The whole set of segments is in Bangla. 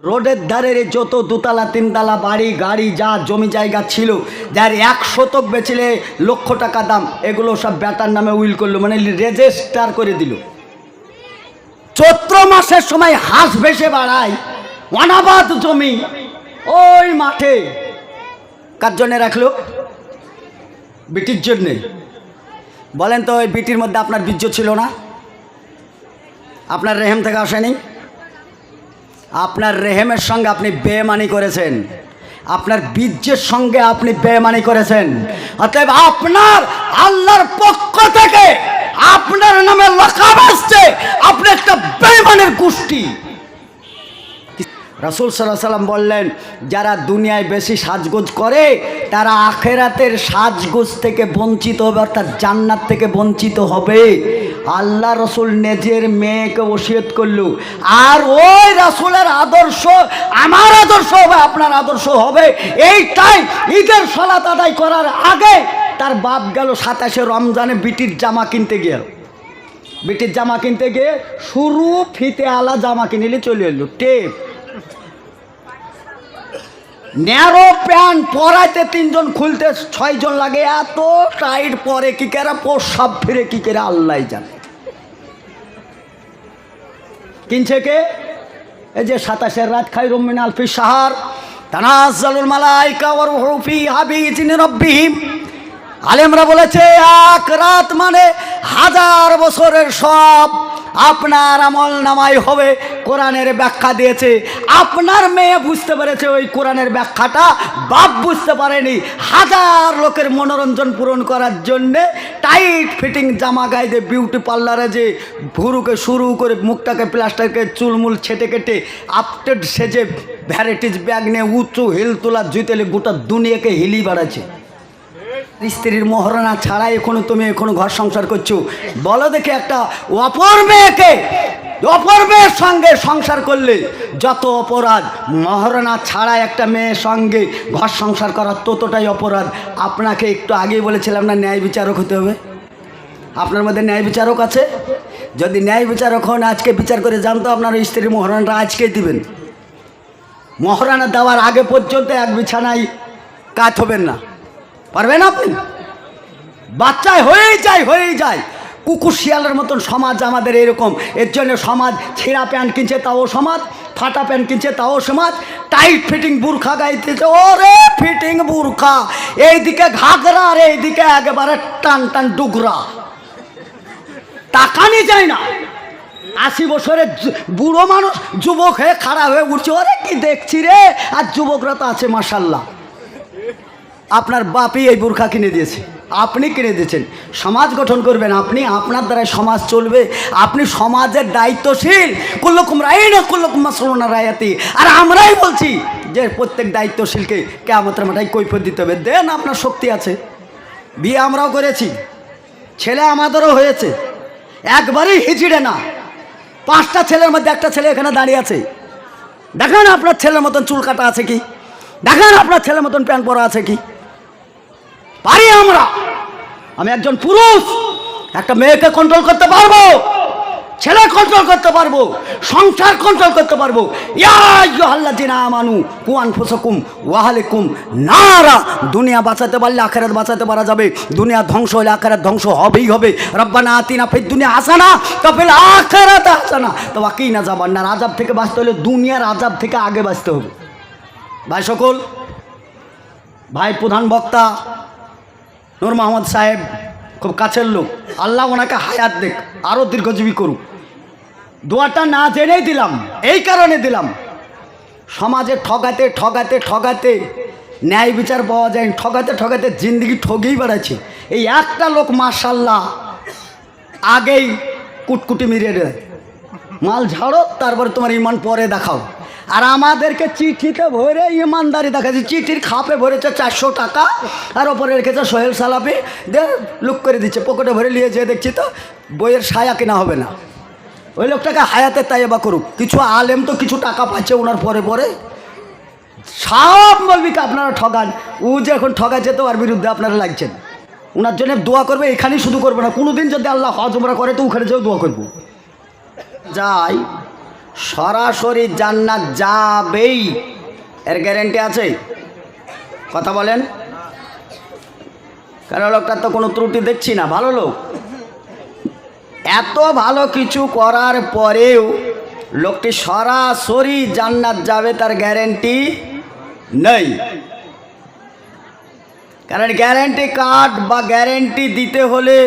রোডের ধারের যত দোতলা তিনতলা বাড়ি গাড়ি যা জমি জায়গা ছিল, যার 1 শতক বেচলে লক্ষ টাকা দাম, এগুলো সব বেটার নামে উইল করলো, মানে রেজিস্টার করে দিল। চৈত্র মাসের সময় হাঁস ভেসে বেড়ায় অনাবাদ জমি, ওই মাঠে কার জন্যে রাখলো? বিটির জন্যে। বলেন তো ওই বিটির মধ্যে আপনার বীর্য ছিল না? আপনার রেহেম থেকে আসেনি? আপনার রেহেমের সঙ্গে আপনি বেমানি করেছেন, আপনার বীর্যের সঙ্গে আপনি বেমানি করেছেন। অতএব আপনার আল্লাহর পক্ষ থেকে আপনার নামে লাকাব আসছে, আপনি একটা বেমানের গোষ্ঠী। রাসূল সাল্লাল্লাহু আলাইহি সাল্লাম বললেন, যারা দুনিয়ায় বেশি সাজগোজ করে তারা আখেরাতের সাজগোজ থেকে বঞ্চিত হবে, অর্থাৎ জান্নাত থেকে বঞ্চিত হবে। আল্লাহ রসুল নিজের মেয়েকে ওসিয়ত করলো, আর ওই রাসূলের আদর্শ আমার আদর্শ হবে, আপনার আদর্শ হবে। এইটাই ঈদের সালাত আদায় করার আগে তার বাপ গেল 27শে রমজানে বিটির জামা কিনতে গিয়ে, বিটির জামা কিনতে গিয়ে শুরু ফিতে আলা জামা কিনলে চলে এলো, টেপ ন্যারো প্যান্ট পরাইতে 3 জন, খুলতে 6 জন লাগে। এত টাইট পরে কি করে, প্রসাব ফিরে কি করে আল্লাহ জানে। কিনছে কে? এই যে 27 রাত খায়রুম মিন আলফি শাহর, তানাজ্জালুল মালায়েকা ওয়া রূহু ফিহা বিইজনি রাব্বিহিম। আলেমরা বলেছে 1 রাত মানে 1000 বছরের সব আপনার আমল নামায় হবে। কোরআনের ব্যাখ্যা দিয়েছে, আপনার মেয়ে বুঝতে পেরেছে ওই কোরআনের ব্যাখ্যাটা, বাপ বুঝতে পারেনি। 1000 লোকের মনোরঞ্জন পূরণ করার জন্যে টাইট ফিটিং জামা গায়ে দিয়ে বিউটি পার্লারে যে ভুরুকে শুরু করে মুখটাকে প্লাস্টারকে চুলমুল ছেটে কেটে আপটেড সেজে ভ্যারাইটিস ব্যাগ নিয়ে উঁচু হিল তোলা জুতেলে গোটা দুনিয়াকে হিলি বাড়াচ্ছে। স্ত্রীর মহারণা ছাড়াই এখনো তুমি এখনো ঘর সংসার করছো। বলো দেখে, একটা অপর মেয়েকে অপর মেয়ের সঙ্গে সংসার করলে যত অপরাধ, মহারণা ছাড়া একটা মেয়ের সঙ্গে ঘর সংসার করার ততটাই অপরাধ। আপনাকে একটু আগেই বলেছিলাম না, ন্যায় বিচারক হতে হবে। আপনার মধ্যে ন্যায় বিচারক আছে? যদি ন্যায় বিচারক হন, আজকে বিচার করে জানতো আপনার স্ত্রীর মহারণাটা আজকেই দিবেন। মহারণা দেওয়ার আগে পর্যন্ত এক বিছানায় কাজ হবেন না, পারবেন আপনি? বাচ্চায় হয়েই যায় কুকুর শিয়ালের মতন সমাজ আমাদের এরকম। এর জন্য সমাজ ছেঁড়া প্যান্ট কিনছে তাও সমাজ, ফাটা প্যান্ট কিনছে তাও সমাজ, টাইট ফিটিং বুরখা গাইতেছে, ওরে ফিটিং বুরখা, এইদিকে ঘাগরা আর এইদিকে একেবারে টান টান ডুগরা, তাকানি যায় না। 80 বছরের বুড়ো মানুষ যুবক হয়ে খাড়া হয়ে উঠছে, ওরে কি দেখছি রে। আর যুবকরা তো আছে মাশাল্লাহ। আপনার বাপই এই বুরখা কিনে দিয়েছে, আপনি কিনে দিয়েছেন। সমাজ গঠন করবেন আপনি, আপনার দ্বারাই সমাজ চলবে। আপনি সমাজের দায়িত্বশীল। কুল্লুকুম রাইনা কুল্লুকুম মাসউলুন রায়াতি। আর আমরাই বলছি যে প্রত্যেক দায়িত্বশীলকে কিয়ামতের মাঠে কৈফিয়ত দিতে হবে। দেন, আপনার শক্তি আছে। বিয়ে আমরাও করেছি, ছেলে আমাদেরও হয়েছে, একবারই হিজড়ে না। 5টা ছেলের মধ্যে একটা ছেলে এখানে দাঁড়িয়ে আছে। দেখেন আপনার ছেলের মতন চুল কাটা আছে কি? দেখেন আপনার ছেলের মতন প্যান্ট পরা আছে কি? পারি আমরা। আমি একজন পুরুষ, একটা মেয়েকে কন্ট্রোল করতে পারবো, ছেলে কন্ট্রোল করতে পারবো, সংসার কন্ট্রোল করতে পারবো। ইয়া আইয়ুহাল্লাযিনা আমানু কু আনফুসাকুম ওয়া আহলিকুম নারা। দুনিয়া বাঁচাতে পারলে আখিরাত বাঁচাতে পারা যাবে, দুনিয়া ধ্বংস হলে আখিরাত ধ্বংস হবেই হবে। রব্বানা আতিনা ফিদ দুনিয়া হাসানা ওয়া ফিল আখিরাতি হাসানা ওয়া কিনা আযাবান্নার। আযাব থেকে বাঁচতে হলে দুনিয়ার আযাব থেকে আগে বাঁচতে হবে। ভাই সকল, ভাই প্রধান বক্তা নূর মোহাম্মদ সাহেব খুব কাছের লোক, আল্লাহ ওনাকে হায়াত দেখ, আরও দীর্ঘজীবী করুক। দোয়াটা না জেনেই দিলাম, এই কারণে দিলাম, সমাজে ঠগাতে ঠগাতে ঠগাতে ন্যায় বিচার পাওয়া যায়, ঠগাতে ঠগাতে জিন্দগি ঠগেই বেড়াচ্ছে। এই একটা লোক মাশাল্লাহ আগেই কুটকুটি মিরিয়ে দেয়, মাল ঝাড়ো তারপরে তোমার ইমান পরে দেখাও। আর আমাদেরকে চিঠিতে ভরে ইমানদারি দেখাচ্ছে। চিঠির খাপে ভরেছে 400 টাকা, আর ওপরে রেখেছে সোহেল সালাফি, দিয়ে লুক করে দিচ্ছে, পকেটে ভরে নিয়ে যেয়ে দেখছি তো বইয়ের সায়া কেনা হবে না। ওই লোকটাকে হায়াতে তাইবা করুক। কিছু আলেম তো কিছু টাকা পাচ্ছে ওনার পরে পরে। সব মৌলবীকে আপনারা ঠগান। ও যে এখন ঠগাচ্ছে তো আর বিরুদ্ধে আপনারা লাগছেন। ওনার জন্য দোয়া করবে, এখানেই শুধু করবে না, কোনো দিন যদি আল্লাহ হজ উমরা করে তো ওখানে যেও দোয়া করবো। যাই সরাসরি জান্নাত যাবেই, এর গ্যারেন্টি আছে? কথা বলেন। কারণ লোকটার তো কোনো ত্রুটি দেখছি না, ভালো লোক। এত ভালো কিছু করার পরেও লোকটি সরাসরি জান্নাত যাবে তার গ্যারেন্টি নেই। কারণ গ্যারেন্টি কার্ড বা গ্যারেন্টি দিতে হলে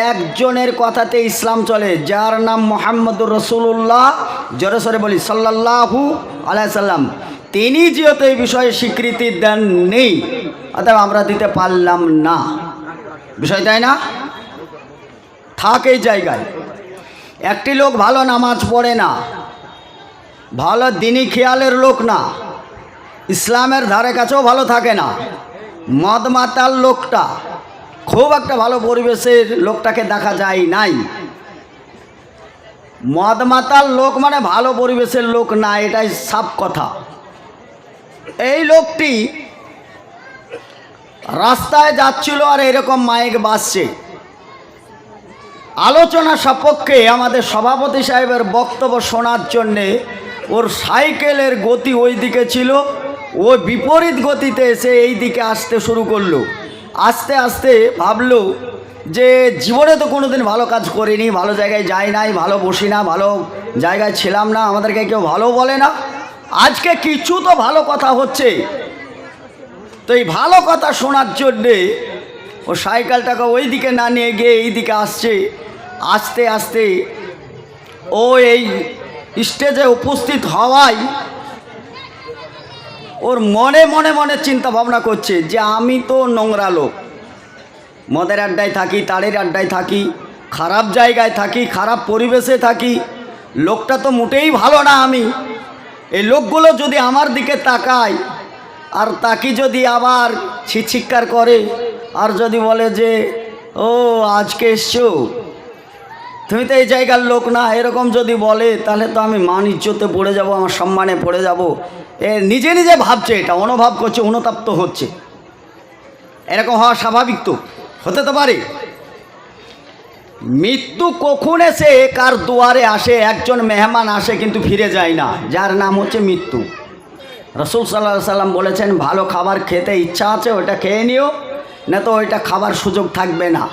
একজনের কথাতে ইসলাম চলে, যার নাম মুহাম্মদুর রাসূলুল্লাহ, জোরে সোরে বলি সাল্লাল্লাহু আলাইহি সাল্লাম। তিনি যেহেতু এই বিষয়ে স্বীকৃতি দেননি, অতএব আমরা দিতে পারলাম না। বিষয় তাই না? থাক এই জায়গায়। একটি লোক ভালো নামাজ পড়ে না, ভালো দিনী খেয়ালের লোক না, ইসলামের ধারে কাছেও ভালো থাকে না, মদ মাতাল লোকটা খুব একটা ভালো পরিবেশের লোকটাকে দেখা যায় নাই। মদ মাতাল লোক মানে ভালো পরিবেশের লোক না, এটাই সাফ কথা। এই লোকটি রাস্তায় যাচ্ছিল আর এরকম মাইক বাজছে, আলোচনা সপক্ষে আমাদের সভাপতি সাহেবের বক্তব্য শোনার জন্যে ওর সাইকেলের গতি ওই দিকে ছিল, ও বিপরীত গতিতে এসে এই দিকে আসতে শুরু করলো। আস্তে আস্তে ভাবলো যে জীবনে তো কোনোদিন ভালো কাজ করিনি, ভালো জায়গায় যাই নাই, ভালো বসি না, ভালো জায়গায় ছিলাম না, আমাদেরকে কেউ ভালো বলে না, আজকে কিছু তো ভালো কথা হচ্ছে। তো এই ভালো কথা শোনার জন্যে ও সাইকেলটাকে ওই দিকে না নিয়ে গিয়ে এই দিকে আসছে। আস্তে আস্তে ও এই স্টেজে উপস্থিত হওয়ায় ওর মনে মনে মনে চিন্তা ভাবনা করছে যে আমি তো নোংরা লোক, মদের আড্ডায় থাকি, তাড়ের আড্ডায় থাকি, খারাপ জায়গায় থাকি, খারাপ পরিবেশে থাকি, লোকটা তো মোটেই ভালো না। আমি এই লোকগুলো যদি আমার দিকে তাকায় আর তাকে যদি আবার ছিচিৎকার করে আর যদি বলে যে ও আজকে এসছো, তুমি তো এই জায়গার লোক না, এরকম যদি বলে, তাহলে তো আমি মান ইজ্জতে পড়ে যাব, আমার সম্মানে পড়ে যাব। এ নিজে নিজে ভাবছে, এটা অনুভব করছে, অনুতপ্ত হচ্ছে। এরকম হওয়া স্বাভাবিক তো, হতে তো পারে। মৃত্যু কখন এসে কার দুয়ারে আসে, একজন মেহমান আসে কিন্তু ফিরে যায় না, যার নাম হচ্ছে মৃত্যু। রাসূল সাল্লাল্লাহু আলাইহি সাল্লাম বলেছেন, ভালো খাবার খেতে ইচ্ছা আছে ওইটা খেয়ে নিও, না তো ওইটা খাবার সুযোগ থাকবে না।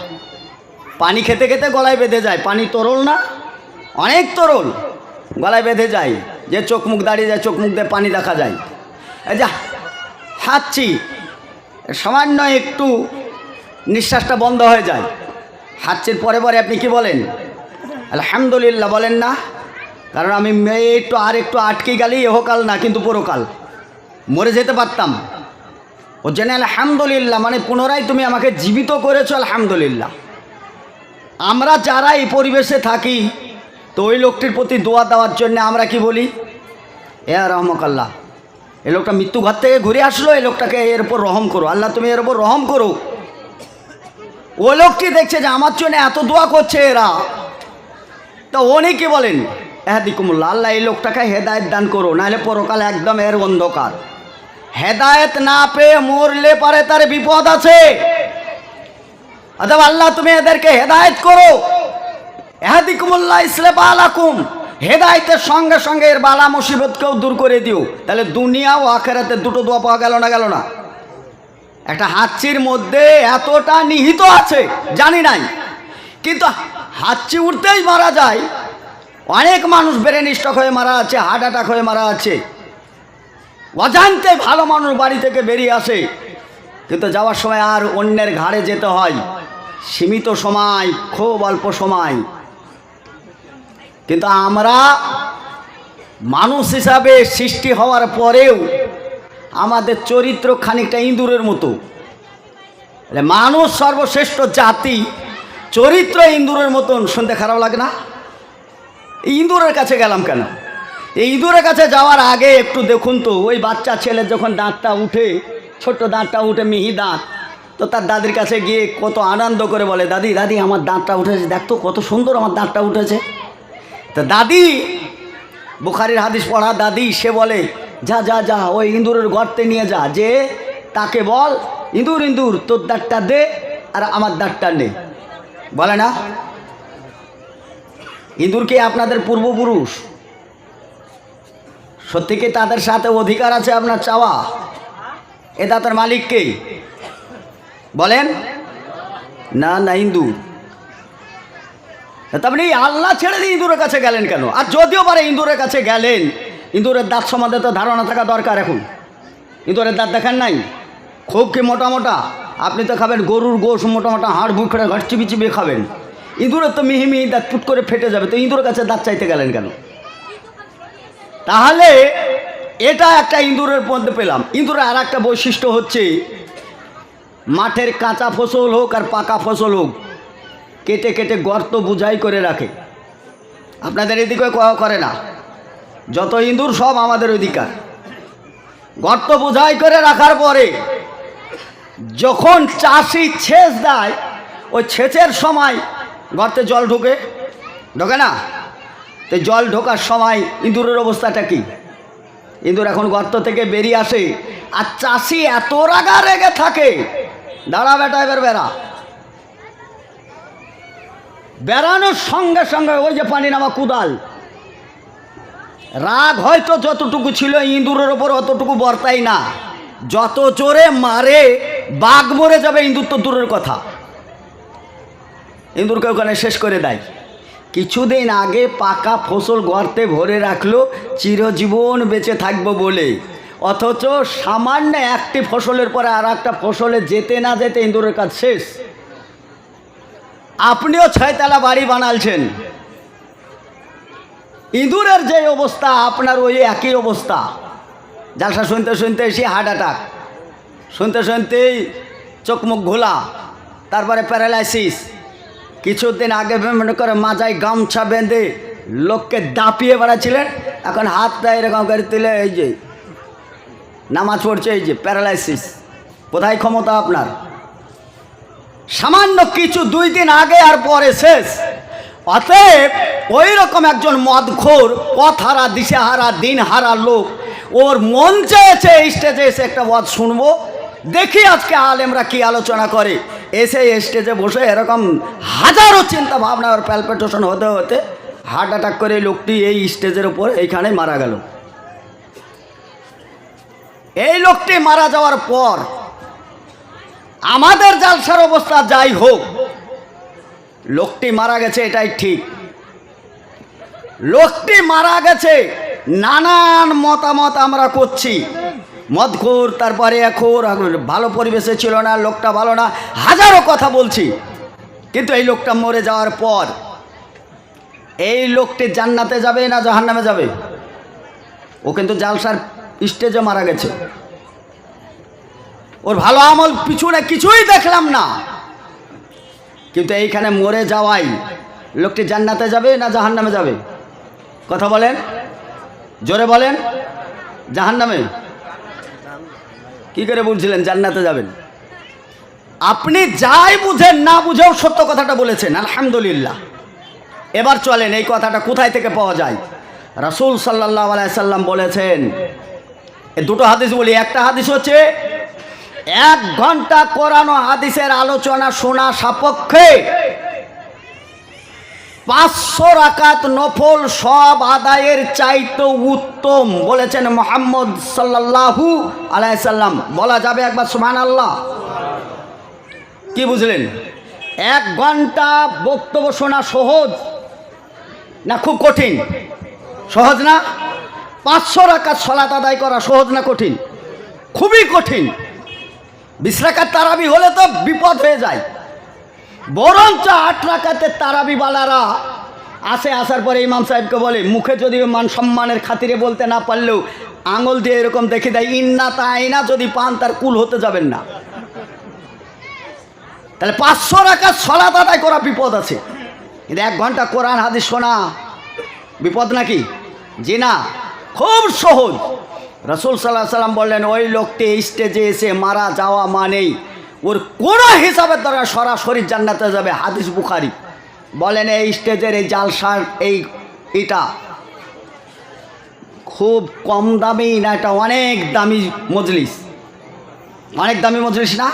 পানি খেতে খেতে গলায় বেঁধে যায়, পানি তরল না, অনেক তরল, গলায় বেঁধে যায়, যে চোখ মুখ দাঁড়িয়ে যায়, চোখ মুখ দিয়ে পানি দেখা যায়। এই যা হাঁচছি, সামান্য একটু নিঃশ্বাসটা বন্ধ হয়ে যায়, হাঁচির পরে পরে আপনি কি বলেন? আলহামদুলিল্লাহ বলেন না? কারণ আমি একটু আটকে গেলেই এহকাল না কিন্তু পরকাল, মরে যেতে পারতাম। ও জেনে আলহামদুলিল্লাহ মানে পুনরায় তুমি আমাকে জীবিত করেছো, আলহামদুলিল্লাহ। আমরা যারা এই পরিবেশে থাকি, তো ওই লোকটির প্রতি দোয়া দেওয়ার জন্য আমরা কি বলি? এ রহমকাল্লাহ, এই লোকটা মৃত্যু ঘর থেকে ঘুরে আসলো, এই লোকটাকে এর উপর রহম করো, আল্লাহ তুমি এর উপর রহম করো। ওই লোকটি দেখছে যে আমার জন্য এত দোয়া করছে এরা, তো উনি কি বলেন? এহদিকুমুল্লাহ, আল্লাহ এই লোকটাকে হেদায়েত দান করো, নাহলে পরকাল একদম এর অন্ধকার। হেদায়েত না পেয়ে মরলে পারে তার বিপদ আছে। অথবা আল্লাহ তুমি এদেরকে হেদায়েত করো, এহদিকুমুল্লাহ ইসলাহ বালাকুম, হেদায়েতের সঙ্গে সঙ্গে এর বালা মুসিবতকেও দূর করে দিও। তাহলে দুনিয়া ও আখিরাতে দুটো দোয়া পাওয়া গেল না? গেল না? একটা হাঁচির মধ্যে এতটা নিহিত আছে জানি নাই, কিন্তু হাঁচি উঠতেই মারা যায়। অনেক মানুষ ব্রেন স্ট্রোক হয়ে মারা আছে, হার্ট অ্যাটাক হয়ে মারা আছে, অজান্তে ভালো মানুষ বাড়ি থেকে বেরিয়ে আসে, কিন্তু যাওয়ার সময় আর অন্যের ঘাড়ে যেতে হয়, সীমিত সময়, খুব অল্প সময়। কিন্তু আমরা মানুষ হিসাবে সৃষ্টি হওয়ার পরেও আমাদের চরিত্র খানিকটা ইঁদুরের মতো। মানুষ সর্বশ্রেষ্ঠ জাতি, চরিত্র ইঁদুরের মতন। শুনতে খারাপ লাগে না? ইঁদুরের কাছে গেলাম কেন? এই ইঁদুরের কাছে যাওয়ার আগে একটু দেখুন তো, ওই বাচ্চা ছেলে যখন দাঁতটা উঠে, ছোট্ট দাঁতটা উঠে, মিহি দাঁত, তো তার দাদির কাছে গিয়ে কত আনন্দ করে বলে, দাদি দাদি আমার দাঁতটা উঠেছে, দেখতো কত সুন্দর আমার দাঁতটা উঠেছে। তো দাদি, বুখারীর হাদিস পড়া দাদি, সে বলে, যা যা যা ওই ইঁদুরের গর্তে নিয়ে যা, যে তাকে বল, ইঁদুর ইঁদুর তোর দাঁতটা দে আর আমার দাঁতটা নে। বলে না? ইঁদুর কি আপনাদের পূর্বপুরুষ? সত্যি কি তাদের সাথে অধিকার আছে আপনার চাওয়া? এ দাতার মালিক কে বলেন? না না, ইঁদুর। তারপরে এই আল্লাহ ছেড়ে দিয়ে ইঁদুরের কাছে গেলেন কেন? আর যদিও পারে ইঁদুরের কাছে গেলেন, ইঁদুরের দাঁত সম্বন্ধে তো ধারণা থাকা দরকার। এখন ইঁদুরের দাঁত দেখেন নাই? খুব কি মোটা মোটা? আপনি তো খাবেন গরুর গোশ, মোটা মোটা হাড় বুকড়ে ঘাট চিবি চিবিয়ে খাবেন। ইঁদুরের তো মিহি মিহি দাঁত পুট করে ফেটে যাবে, তো ইঁদুরের কাছে দাঁত চাইতে গেলেন কেন? তাহলে এটা একটা ইঁদুরের মধ্যে পেলাম। ইঁদুরের আর একটা বৈশিষ্ট্য হচ্ছে, মাঠের কাঁচা ফসল হোক আর পাকা ফসল হোক, কেটে কেটে গর্ত বুঝাই করে রাখে। আপনাদের এদিকে করে না? যত ইঁদুর সব আমাদের অধিকার। গর্ত বুঝাই করে রাখার পরে যখন চাষি সেচ দেয়, ওই সেচের সময় গর্তে জল ঢোকে না? তো জল ঢোকার সময় ইঁদুরের অবস্থাটা কি? ইঁদুর এখন গর্ত থেকে বেরিয়ে আসে, আর চাষি এত রাগা রেগে থাকে, দাঁড়া বেটা এবার বেড়ানোর সঙ্গে সঙ্গে ওই যে পানি নামা কুদাল, রাগ হয়তো যতটুকু ছিল ইঁদুরের ওপর অতটুকু বর্তাই না। যত জোরে মারে বাঘ মরে যাবে, ইঁদুর তো দূরের কথা, ইঁদুরকে ওখানে শেষ করে দেয়। কিছুদিন আগে পাকা ফসল গর্তে ভরে রাখলো চিরজীবন বেঁচে থাকবো বলে, অথচ সামান্য একটি ফসলের পরে আর একটা ফসলে যেতে না যেতে ইঁদুরের কাজ শেষ। আপনিও 6 তলা বাড়ি বানালছেন, ইঁদুরের যে অবস্থা আপনার ওই একই অবস্থা। জালসা শুনতে শুনতে এসে হার্ট অ্যাটাক, শুনতে শুনতেই চোখ মুখ ঘোলা, তারপরে প্যারালাইসিস। কিছুদিন আগে মনে করে মাজায় গামছা বেঁধে লোককে দাপিয়ে বেড়াচ্ছিলেন, এখন হাতটা এরকম করে তুলে এই যে নামাজ পড়ছে, এই যে প্যারালাইসিস। কোথায় ক্ষমতা আপনার? সামান্য কিছু 2 দিন আগে আর পরে শেষ। অতএব ওই রকম একজন মদখোর, পথহারা, দিশেহারা, দিনহারা লোক, ওর মন চেয়েছে স্টেজে এসে একটা ওয়াজ শুনবো, দেখি আজকে আলেমরা কি আলোচনা করে। এসে স্টেজে বসে এরকম হাজারো চিন্তা ভাবনা আর প্যালপিটেশন হতে হতে হার্ট অ্যাটাক করে লোকটি এই স্টেজের উপর এইখানে মারা গেল। এই লোকটি মারা যাওয়ার পর আমাদের জালসার অবস্থা যাই হোক, লোকটি মারা গেছে এটাই ঠিক। লোকটি মারা গেছে, নানান মতামত আমরা করছি, মদখোর, তারপরে এখন ভালো পরিবেশে ছিল না, লোকটা ভালো না, হাজারো কথা বলছি। কিন্তু এই লোকটা মরে যাওয়ার পর এই লোকটি জান্নাতে যাবে না জাহান্নামে যাবে? ও কিন্তু জালসার স্টেজে মারা গেছে, ওর ভালো আমল পিছনে কিছুই দেখলাম না, কিন্তু এইখানে মরে যাওয়াই লোকটি জান্নাতে যাবে না জাহান্নামে যাবে? কথা বলেন, জোরে বলেন। জাহান্নামে? কি করে বলছিলেন জান্নাতে যাবেন? আপনি যাই বুঝেন না বুঝেও সত্য কথাটা বলেছেন, আলহামদুলিল্লাহ। এবার চলেন এই কথাটা কোথায় থেকে পাওয়া যায়। রাসূল সাল্লাল্লাহু আলাইহি সাল্লাম বলেছেন, এই দুটো হাদিস বলি। একটা হাদিস হচ্ছে 1 ঘন্টা কোরআন ও হাদিসের আলোচনা শোনা সাপেক্ষে 500 রাকাত নফল সব আদায়ের চাইতে উত্তম বলেছেন মুহাম্মদ সাল্লাল্লাহু আলাইহি সাল্লাম। বলা যাবে একবার সুবহানাল্লাহ? কি বুঝলেন? 1 ঘন্টা বক্তব্য শোনা সহজ না খুব কঠিন? সহজ না? 500 রাকাত সালাত আদায় করা সহজ না কঠিন? খুবই কঠিন। 20 রাকাত তারাবি হলে তো বিপদ হয়ে যায়। বরঞ্চ 8 রাকাতের তারাবিওয়ালারা আসে, আসার পরে ইমাম সাহেবকে বলে, মুখে যদি মান সম্মানের খাতিরে বলতে না পারলেও আঙুল দিয়ে এরকম দেখে দেয়, ইন্না তা আইনা, যদি পান তার কুল হতে যাবেন না। তাহলে 500 রাকাত সালাত আদায় করা বিপদ আছে, কিন্তু 1 ঘন্টা কোরআন হাদিস শোনা বিপদ নাকি? জি না, খুব সহজ। রাসূল সাল্লাল্লাহু আলাইহি সাল্লাম বললেন, ওই লোকটি স্টেজে এসে মারা যাওয়া মানেই ওর কোনো হিসাবের দ্বারা সরাসরি জান্নাতে যাবে। হাদিস বুখারী। বলেন এই স্টেজের এই জালসার এটা খুব কম দামি না, এটা অনেক দামি মজলিস? অনেক দামি মজলিস না?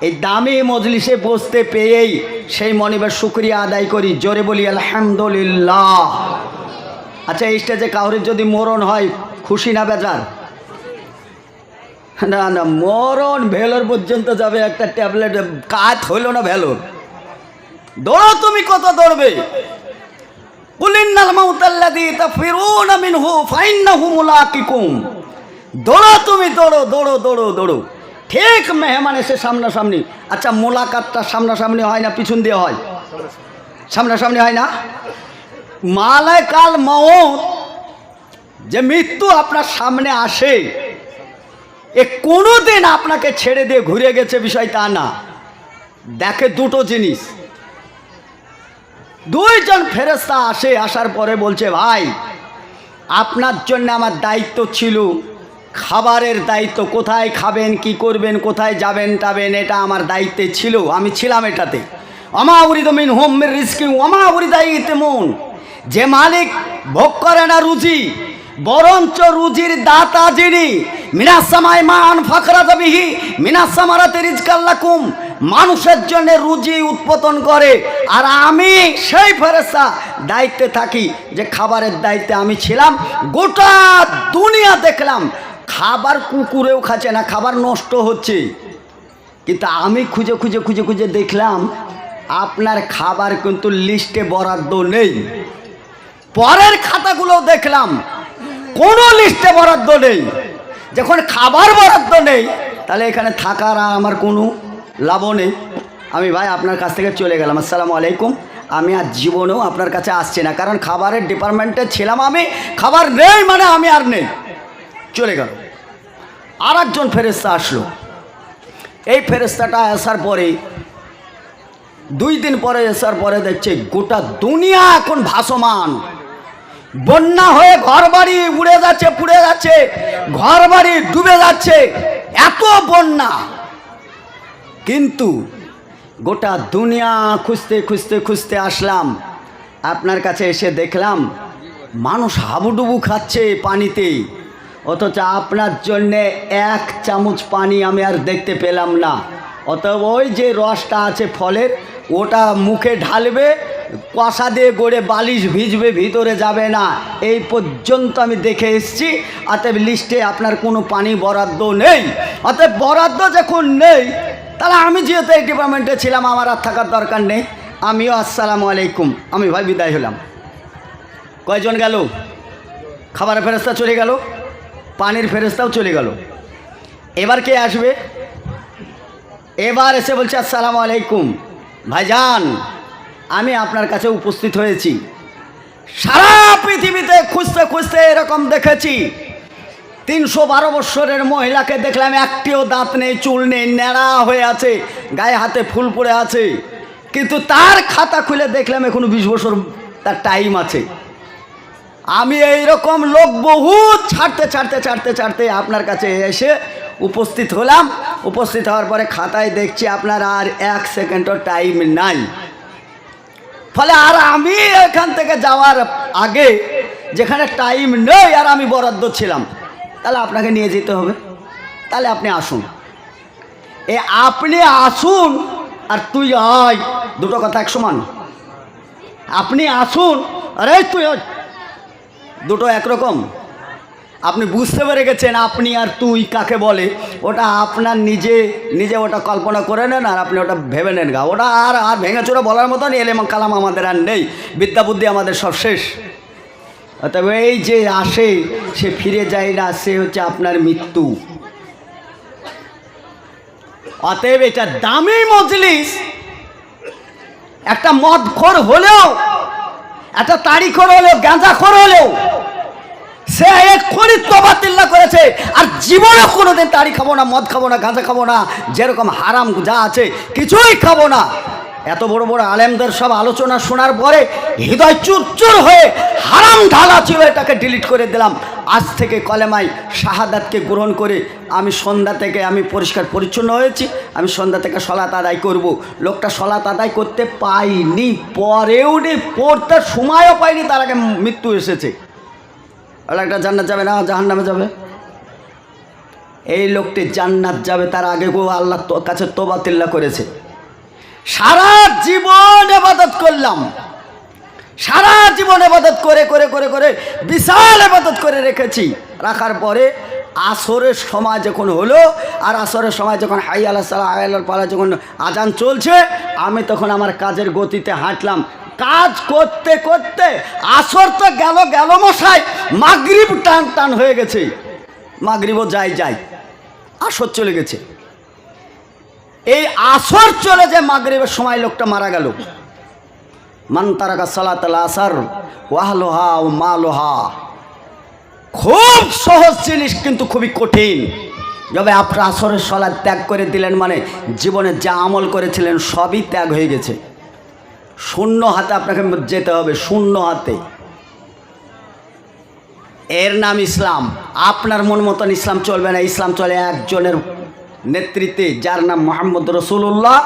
এই দামি মজলিসে বসতে পেয়েই সেই মনিবের শুকরিয়া আদায় করি, জোরে বলি আলহামদুলিল্লাহ। আচ্ছা, এই স্টেজে কাউরির যদি মরণ হয় খুশি না বেজার? না না, মরণ ভেলোর পর্যন্ত যাবে একটা ট্যাবলেট, কাজ হইল না ভেলোর। দৌড়ো, তুমি কত দৌড়বে? কুলিন্নাল মাউতাল্লাযী তাফিরুনা মিনহু ফাইন্নাহু মুলাকিকুম। দৌড়ো তুমি, দৌড়ো দৌড়ো দৌড়ো দৌড়ো। ঠিক মেহমান এসে সামনাসামনি। আচ্ছা, মোলাকাতটা সামনাসামনি হয় না পিছন দিয়ে হয়? সামনাসামনি হয় না? মালাকাল মউত, যে মৃত্যু আপনার সামনে আসে, এ কোনোদিন আপনাকে ছেড়ে দিয়ে ঘুরে গেছে বিষয় তা না। দেখে দুটো জিনিস। দুইজন ফেরেশতা আসে, আসার পরে বলছে, ভাই আপনার জন্য আমার দায়িত্ব ছিল, খাবারের দায়িত্ব, কোথায় খাবেন, কি করবেন, কোথায় যাবেন টাবেন, এটা আমার দায়িত্বে ছিল, আমি ছিলাম এটাতে। আমা উরিদু মিনহুম মির রিজকিন ওয়া মা উরিদা ইতিমুন। যে মালিক ভোগ করে না রুজি, বরঞ্চ রুজির দাতা যিনি, মিনাস সামাই মান ফাকরাত বিহি মিনাস সামারাতি রিজকাল লাকুম, মানুষের জন্য রুজি উৎপাদন করে। আর আমি সেই ফেরেশতা দায়িত্বে থাকি, যে খাবারের দায়িত্বে আমি ছিলাম। গোটা দুনিয়া দেখলাম খাবার কুকুরেও খাচ্ছে না, খাবার নষ্ট হচ্ছে, কিন্তু আমি খুঁজে খুঁজে খুঁজে খুঁজে দেখলাম আপনার খাবার কিন্তু লিস্টে বরাদ্দ নেই। পরের খাতাগুলো দেখলাম কোনো লিস্টে বরাদ্দ নেই। যখন খাবার বরাদ্দ নেই, তাহলে এখানে থাকার আমার কোনো লাভ নেই। আমি ভাই আপনার কাছ থেকে চলে গেলাম, আসসালামু আলাইকুম। আমি আর জীবনেও আপনার কাছে আসছি না, কারণ খাবারের ডিপার্টমেন্টে ছিলাম আমি, খাবার নেই মানে আমি আর নেই, চলে গেল। আর একজন ফেরেশতা আসলো। এই ফেরেশতাটা আসার পরে 2 দিন পরে আসার পরে দেখছে গোটা দুনিয়া এখন ভাসমান, বন্যা হয়ে ঘর বাড়ি উড়ে যাচ্ছে, পুড়ে যাচ্ছে, ঘর বাড়ি ডুবে যাচ্ছে, এত বন্যা। কিন্তু গোটা দুনিয়া খুঁজতে খুঁজতে খুঁজতে আসলাম আপনার কাছে, এসে দেখলাম মানুষ হাবুডুবু খাচ্ছে পানিতে, অথচ আপনার জন্যে 1 চামচ পানি আমি আর দেখতে পেলাম না। অতএব ওই যে রসটা আছে ফলের, ওটা মুখে ঢালবে, কষা দিয়ে গড়ে বালিশ ভিজবে, ভিতরে যাবে না, এই পর্যন্ত আমি দেখে এসেছি। অতএব লিস্টে আপনার কোনো পানি বরাদ্দ নেই। অতএব বরাদ্দ যখন নেই, তাহলে আমি যেহেতু এই ডিপার্টমেন্টে ছিলাম, আমার আর থাকার দরকার নেই। আমিও আসসালামু আলাইকুম, আমি ভাই বিদায় হলাম। কয়জন গেল? খাবারের ফেরেশতা চলে গেল, পানির ফেরেশতাও চলে গেল। এবার কে আসবে? এবার এসে বলছে, আসসালামু আলাইকুম ভাইজান, আমি আপনার কাছে উপস্থিত হয়েছি। সারা পৃথিবীতে খুঁজতে খুঁজতে এরকম দেখেছি, 312 বৎসরের মহিলাকে দেখলাম একটিও দাঁত নেই, চুল নেই, ন্যাড়া হয়ে আছে, গায়ে হাতে ফুল পড়ে আছে, কিন্তু তার খাতা খুলে দেখলাম এখনো 20 বছর তার টাইম আছে। আমি এইরকম লোক বহুত ছাড়তে ছাড়তে ছাড়তে ছাড়তে আপনার কাছে এসে উপস্থিত হলাম। উপস্থিত হওয়ার পরে খাতায় দেখছি আপনার আর 1 সেকেন্ডও টাইম নাই। ফলে আর আমি এখান থেকে যাওয়ার আগে, যেখানে টাইম নেই আর আমি বরাদ্দ ছিলাম, তাহলে আপনাকে নিয়ে যেতে হবে। তাহলে আপনি আসুন। আপনি আসুন আর তুই আয়, দুটো কথা এক সমান। আপনি আসুন, আরে তুই, দুটো একরকম। আপনি বুঝতে পেরে গেছেন আপনি আর তুই কাকে বলে, ওটা আপনার নিজে নিজে ওটা কল্পনা করে নেন, আর আপনি ওটা ভেবে নেন গা। ওটা আর আর ভেঙেচোরা বলার মতন এলেম কালাম আমাদের আর নেই, বিদ্যা বুদ্ধি আমাদের সব শেষ। তবে এই যে আসে, সে ফিরে যায় না, সে হচ্ছে আপনার মৃত্যু। অতএব এটা দামি মজলিস। একটা মদখোর হলেও, একটা তাড়িখোর হলেও, গাঁজাখোর হলেও, সে এক্ষুনি তওবা তিল্লা করেছে, আর জীবনে কোনোদিন তাড়ি খাবো না, মদ খাবো না, গাঁজা খাবো না, যেরকম হারাম যা আছে কিছুই খাবো না। এত বড় বড় আলেমদের সব আলোচনা শোনার পরে হৃদয় চুরচুর হয়ে হারাম ঢালা ছিল, এটাকে ডিলিট করে দিলাম। আজ থেকে কলেমায় শাহাদাতকে গ্রহণ করে আমি সন্ধ্যা থেকে আমি পরিষ্কার পরিচ্ছন্ন হয়েছি। আমি সন্ধ্যা থেকে সলাত আদায় করব। লোকটা সলাত আদায় করতে পাইনি, পরেও নি, পড়তে সময়ও পাইনি, তার আগে মৃত্যু এসেছে। একটা জান্নাত যাবে না জাহান্নামে যাবে? এই লোকটি জান্নাত যাবে, তার আগে আল্লাহ কাছে তওবা তিল্লা করেছে। সারা জীবন ইবাদত করলাম, সারা জীবন ইবাদত করে করে করে করে বিশাল ইবাদত করে রেখেছি, রাখার পরে আসরের সময় যখন হলো, আর আসরের সময় যখন হাই আল্লাহ সাল্লাহ হাই আল্লাহ পালা যখন আজান চলছে, আমি তখন আমার কাজের গতিতে হাঁটলাম। কাজ করতে করতে আসর তো গেল মশাই, মাগরিব টান টান হয়ে গেছে। মাগরিবও যাই আসর চলে গেছে। এই আসর চলে যে মাগরিবের সময় লোকটা মারা গেল। মান তারাকা সালাতুল আসর ওয়াহলুহা ও মালুহা। খুব সহজ জিনিস কিন্তু খুবই কঠিন। যবে আপনার আসরের সালাত ত্যাগ করে দিলেন মানে জীবনে যা আমল করেছিলেন সবই ত্যাগ হয়ে গেছে। শূন্য হাতে আপনাকে যেতে হবে, শূন্য হাতে। এর নাম ইসলাম। আপনার মন মতন ইসলাম চলবে না। ইসলাম চলে একজনের নেতৃত্বে, যার নাম মুহাম্মদ রাসূলুল্লাহ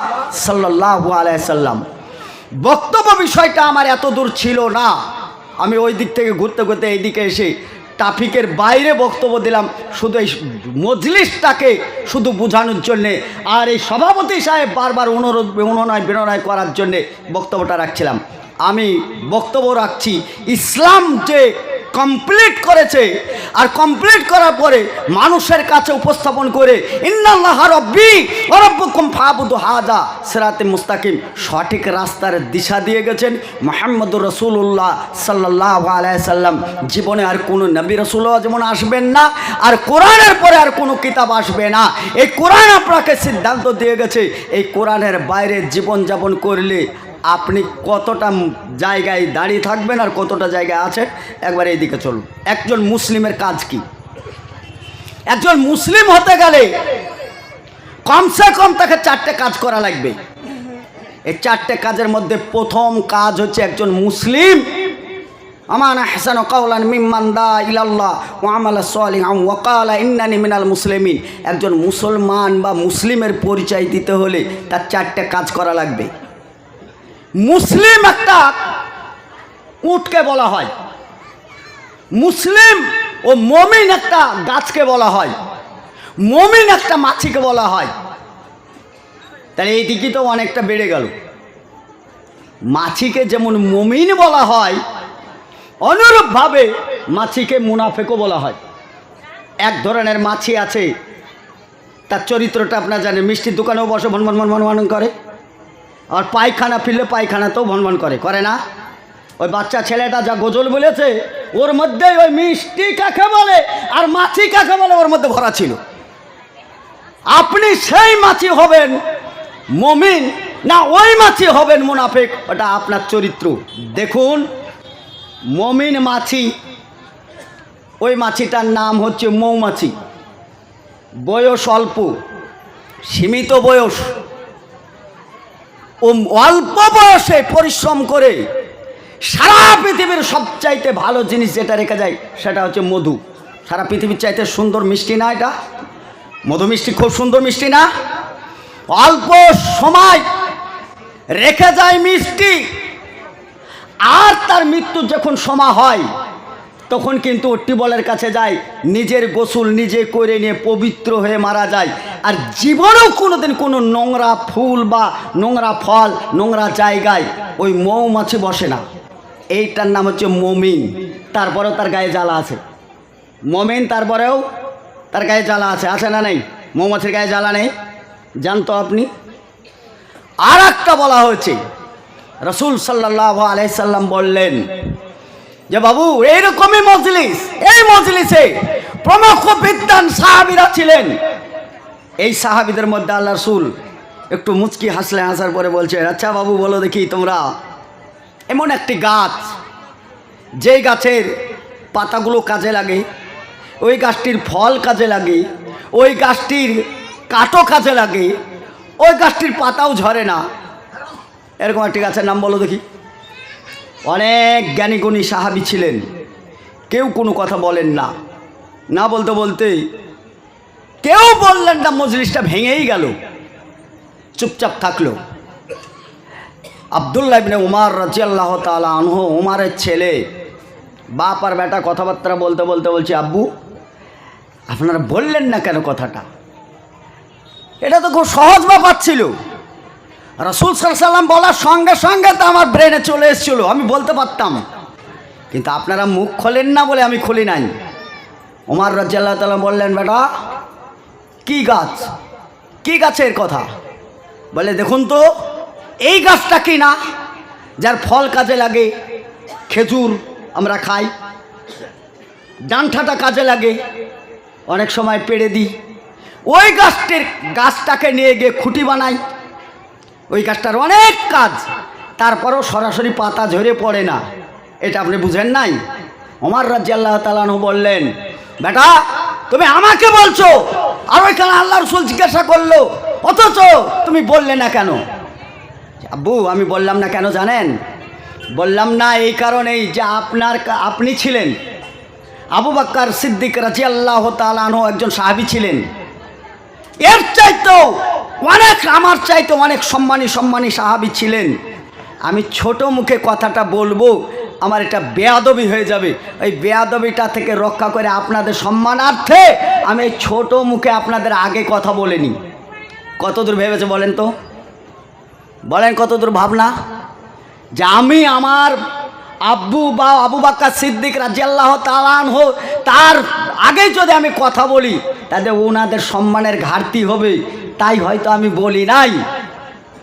সাল্লাল্লাহু আলাইহি সাল্লাম। বক্তব্য বিষয়টা আমার এত দূর ছিল না। আমি ওই দিক থেকে ঘুরতে ঘুরতে এইদিকে এসে ট্রাফিকের বাইরে বক্তব্য দিলাম, শুধু এই মজলিসটাকে শুধু বোঝানোর জন্যে, আর এই সভাপতি সাহেব বারবার অনুনয় বিনয় করার জন্যে বক্তব্যটা রাখছিলাম। আমি বক্তব্য রাখছি ইসলাম যে কমপ্লিট করেছে, আর কমপ্লিট করার পরে মানুষের কাছে উপস্থাপন করে ইন্নাল্লাহ রাব্বি ওয়া রাব্বুকুম ফাবুদু হাযা সিরাতে মুস্তাকিম, সঠিক রাস্তার দিশা দিয়ে গেছেন মুহাম্মদুর রাসূলুল্লাহ সাল্লাল্লাহু আলাইহি সাল্লাম। জীবনে আর কোনো নবী রাসূলও যেমন আসবেন না, আর কোরআনের পরে আর কোনো কিতাব আসবে না। এই কোরআন আপনাকে সিদ্ধান্ত দিয়ে গেছে, এই কোরআনের বাইরে জীবনযাপন করলে আপনি কতটা জায়গায় দাঁড়িয়ে থাকবেন আর কতটা জায়গায় আছেন। একবার এইদিকে চলুন। একজন মুসলিমের কাজ কি? একজন মুসলিম হতে গেলে কমসে কম তাকে 4টে কাজ করা লাগবে। এই 4টে কাজের মধ্যে প্রথম কাজ হচ্ছে একজন মুসলিম আমান আহসানু কাওলান মিম্মান দা ইলাল্লাহ ওয়া আমালা সালিহান ওয়া ক্বালা ইন্নানি মিনাল মুসলিমিন। একজন মুসলমান বা মুসলিমের পরিচয় দিতে হলে তার 4টে কাজ করা লাগবে। মুসলিম একটা উটকে বলা হয়, মুসলিম ও মমিন একটা গাছকে বলা হয়, মমিন একটা মাছিকে বলা হয়। তাহলে এই দিকে তো অনেকটা বেড়ে গেল। মাছিকে যেমন মমিন বলা হয়, অনুরূপভাবে মাছিকে মুনাফেকও বলা হয়। এক ধরনের মাছি আছে, তার চরিত্রটা আপনারা জানেন, মিষ্টির দোকানেও বসে ভনভন ভনভন ভন করে, আর পায়খানা ফিরলে পায়খানাতেও ভনভন করে না? ওই বাচ্চা ছেলেটা যা গজল বলেছে, ওর মধ্যেই ওই মিষ্টি কাকে বলে আর মাছি কাকে বলে ওর মধ্যে ভরা ছিল। আপনি সেই মাছি হবেন মুমিন, না ওই মাছি হবেন মুনাফিক, ওটা আপনার চরিত্র। দেখুন, মুমিন মাছি, ওই মাছিটার নাম হচ্ছে মৌমাছি। বয়স অল্প, সীমিত বয়স। ও অল্প বয়সে পরিশ্রম করে সারা পৃথিবীর সবচাইতে ভালো জিনিস যেটা রেখে যায় সেটা হচ্ছে মধু। সারা পৃথিবীর চাইতে সুন্দর মিষ্টি না এটা? মধু মিষ্টি খুব সুন্দর মিষ্টি না? অল্প সময় রেখে যায় মিষ্টি, আর তার মৃত্যুর যখন সময় হয় তখন কিন্তু টিউবওয়েলের কাছে যায়, নিজের গোসল নিজে করে নিয়ে পবিত্র হয়ে মারা যায়। আর জীবনেও কোনোদিন কোনো নোংরা ফুল বা নোংরা ফল নোংরা জায়গায় ওই মৌমাছি বসে না। এইটার নাম হচ্ছে মমিন। তারপরেও তার গায়ে জ্বালা আছে। মমিন তারপরেও তার গায়ে জ্বালা আছে, আছে না নেই? মৌমাছির গায়ে জ্বালা নেই, জানতো আপনি? আর একটা বলা হয়েছে, রাসূল সাল্লাল্লাহু আলাইহি সাল্লাম বললেন যে বাবু এইরকমই মজলিস, এই মজলিসে প্রমুখ বিদ্বান সাহাবীরা ছিলেন। এই সাহাবীদের মধ্যে আল্লাহ রাসূল একটু মুচকি হাসলেন, হাসার পরে বলছে, আচ্ছা বাবু বলো দেখি, তোমরা এমন একটি গাছ, যেই গাছের পাতাগুলো কাজে লাগে, ওই গাছটির ফল কাজে লাগে, ওই গাছটির কাঠও কাজে লাগে, ওই গাছটির পাতাও ঝরে না, এরকম একটি গাছের নাম বলো দেখি। অনেক জ্ঞানীগুণী সাহাবী ছিলেন, কেউ কোনো কথা বলেন না। না বলতে বলতে কেউ বললেন না, মজলিসটা ভেঙেই গেল, চুপচাপ থাকলো। আব্দুল্লাহ ইবনে উমর রাদিয়াল্লাহু তাআলা আনহু, উমরের ছেলে, বাপ আর বেটা কথাবার্তা বলতে বলতে বলছে, আব্বু আপনারা বললেন না কেন কথাটা? এটা তো খুব সহজ ব্যাপার ছিল। রাসূল সাল্লাল্লাহু আলাইহি ওয়াসাল্লাম বলার সঙ্গে সঙ্গে তো আমার ব্রেনে চলে এসেছিল, আমি বলতে পারতাম, কিন্তু আপনারা মুখ খোলেন না বলে আমি খুলি নাই। ওমর রাদিয়াল্লাহু তাআলা বললেন, বেটা কি গাছ, কি গাছের কথা? বলে দেখুন তো এই গাছটা কি না যার ফল কাজে লাগে, খেজুর আমরা খাই, ডাঁঠাটা কাজে লাগে, অনেক সময় পেড়ে দিই, ওই গাছটাকে নিয়ে গিয়ে খুঁটি বানাই, ওই গাছটার অনেক কাজ, তারপরও সরাসরি পাতা ঝরে পড়ে না, এটা আপনি বুঝেন নাই? ওমর রাদিয়াল্লাহু তাআলা আনহু বললেন, বেটা তুমি আমাকে বলছো, আর ওইখানে আল্লাহ রাসূল জিজ্ঞাসা করলো, অথচ তুমি বললে না কেন? আব্বু আমি বললাম না কেন জানেন? বললাম না এই কারণেই যে আপনি ছিলেন, আবু বকর সিদ্দিক রাদিয়াল্লাহু তাআলা আনহু একজন সাহাবী ছিলেন, এর চাইতেও অনেক, আমার চাইতে অনেক সম্মানী সাহাবী ছিলেন। আমি ছোট মুখে কথাটা বলবো, আমার এটা বেয়াদবি হয়ে যাবে, ওই বেয়াদবিটা থেকে রক্ষা করে আপনাদের সম্মানার্থে আমি এই ছোট মুখে আপনাদের আগে কথা বলিনি। কতদূর ভেবেছে বলেন তো, বলেন কতদূর ভাবনা? যে আমি আমার আব্বু বা আবু বকর সিদ্দিক রাদিয়াল্লাহু তাআলা আনহু তার আগে যদি আমি কথা বলি তাদের ওনাদের সম্মানের ঘাটতি হবে, তাই হয়তো আমি বলি নাই।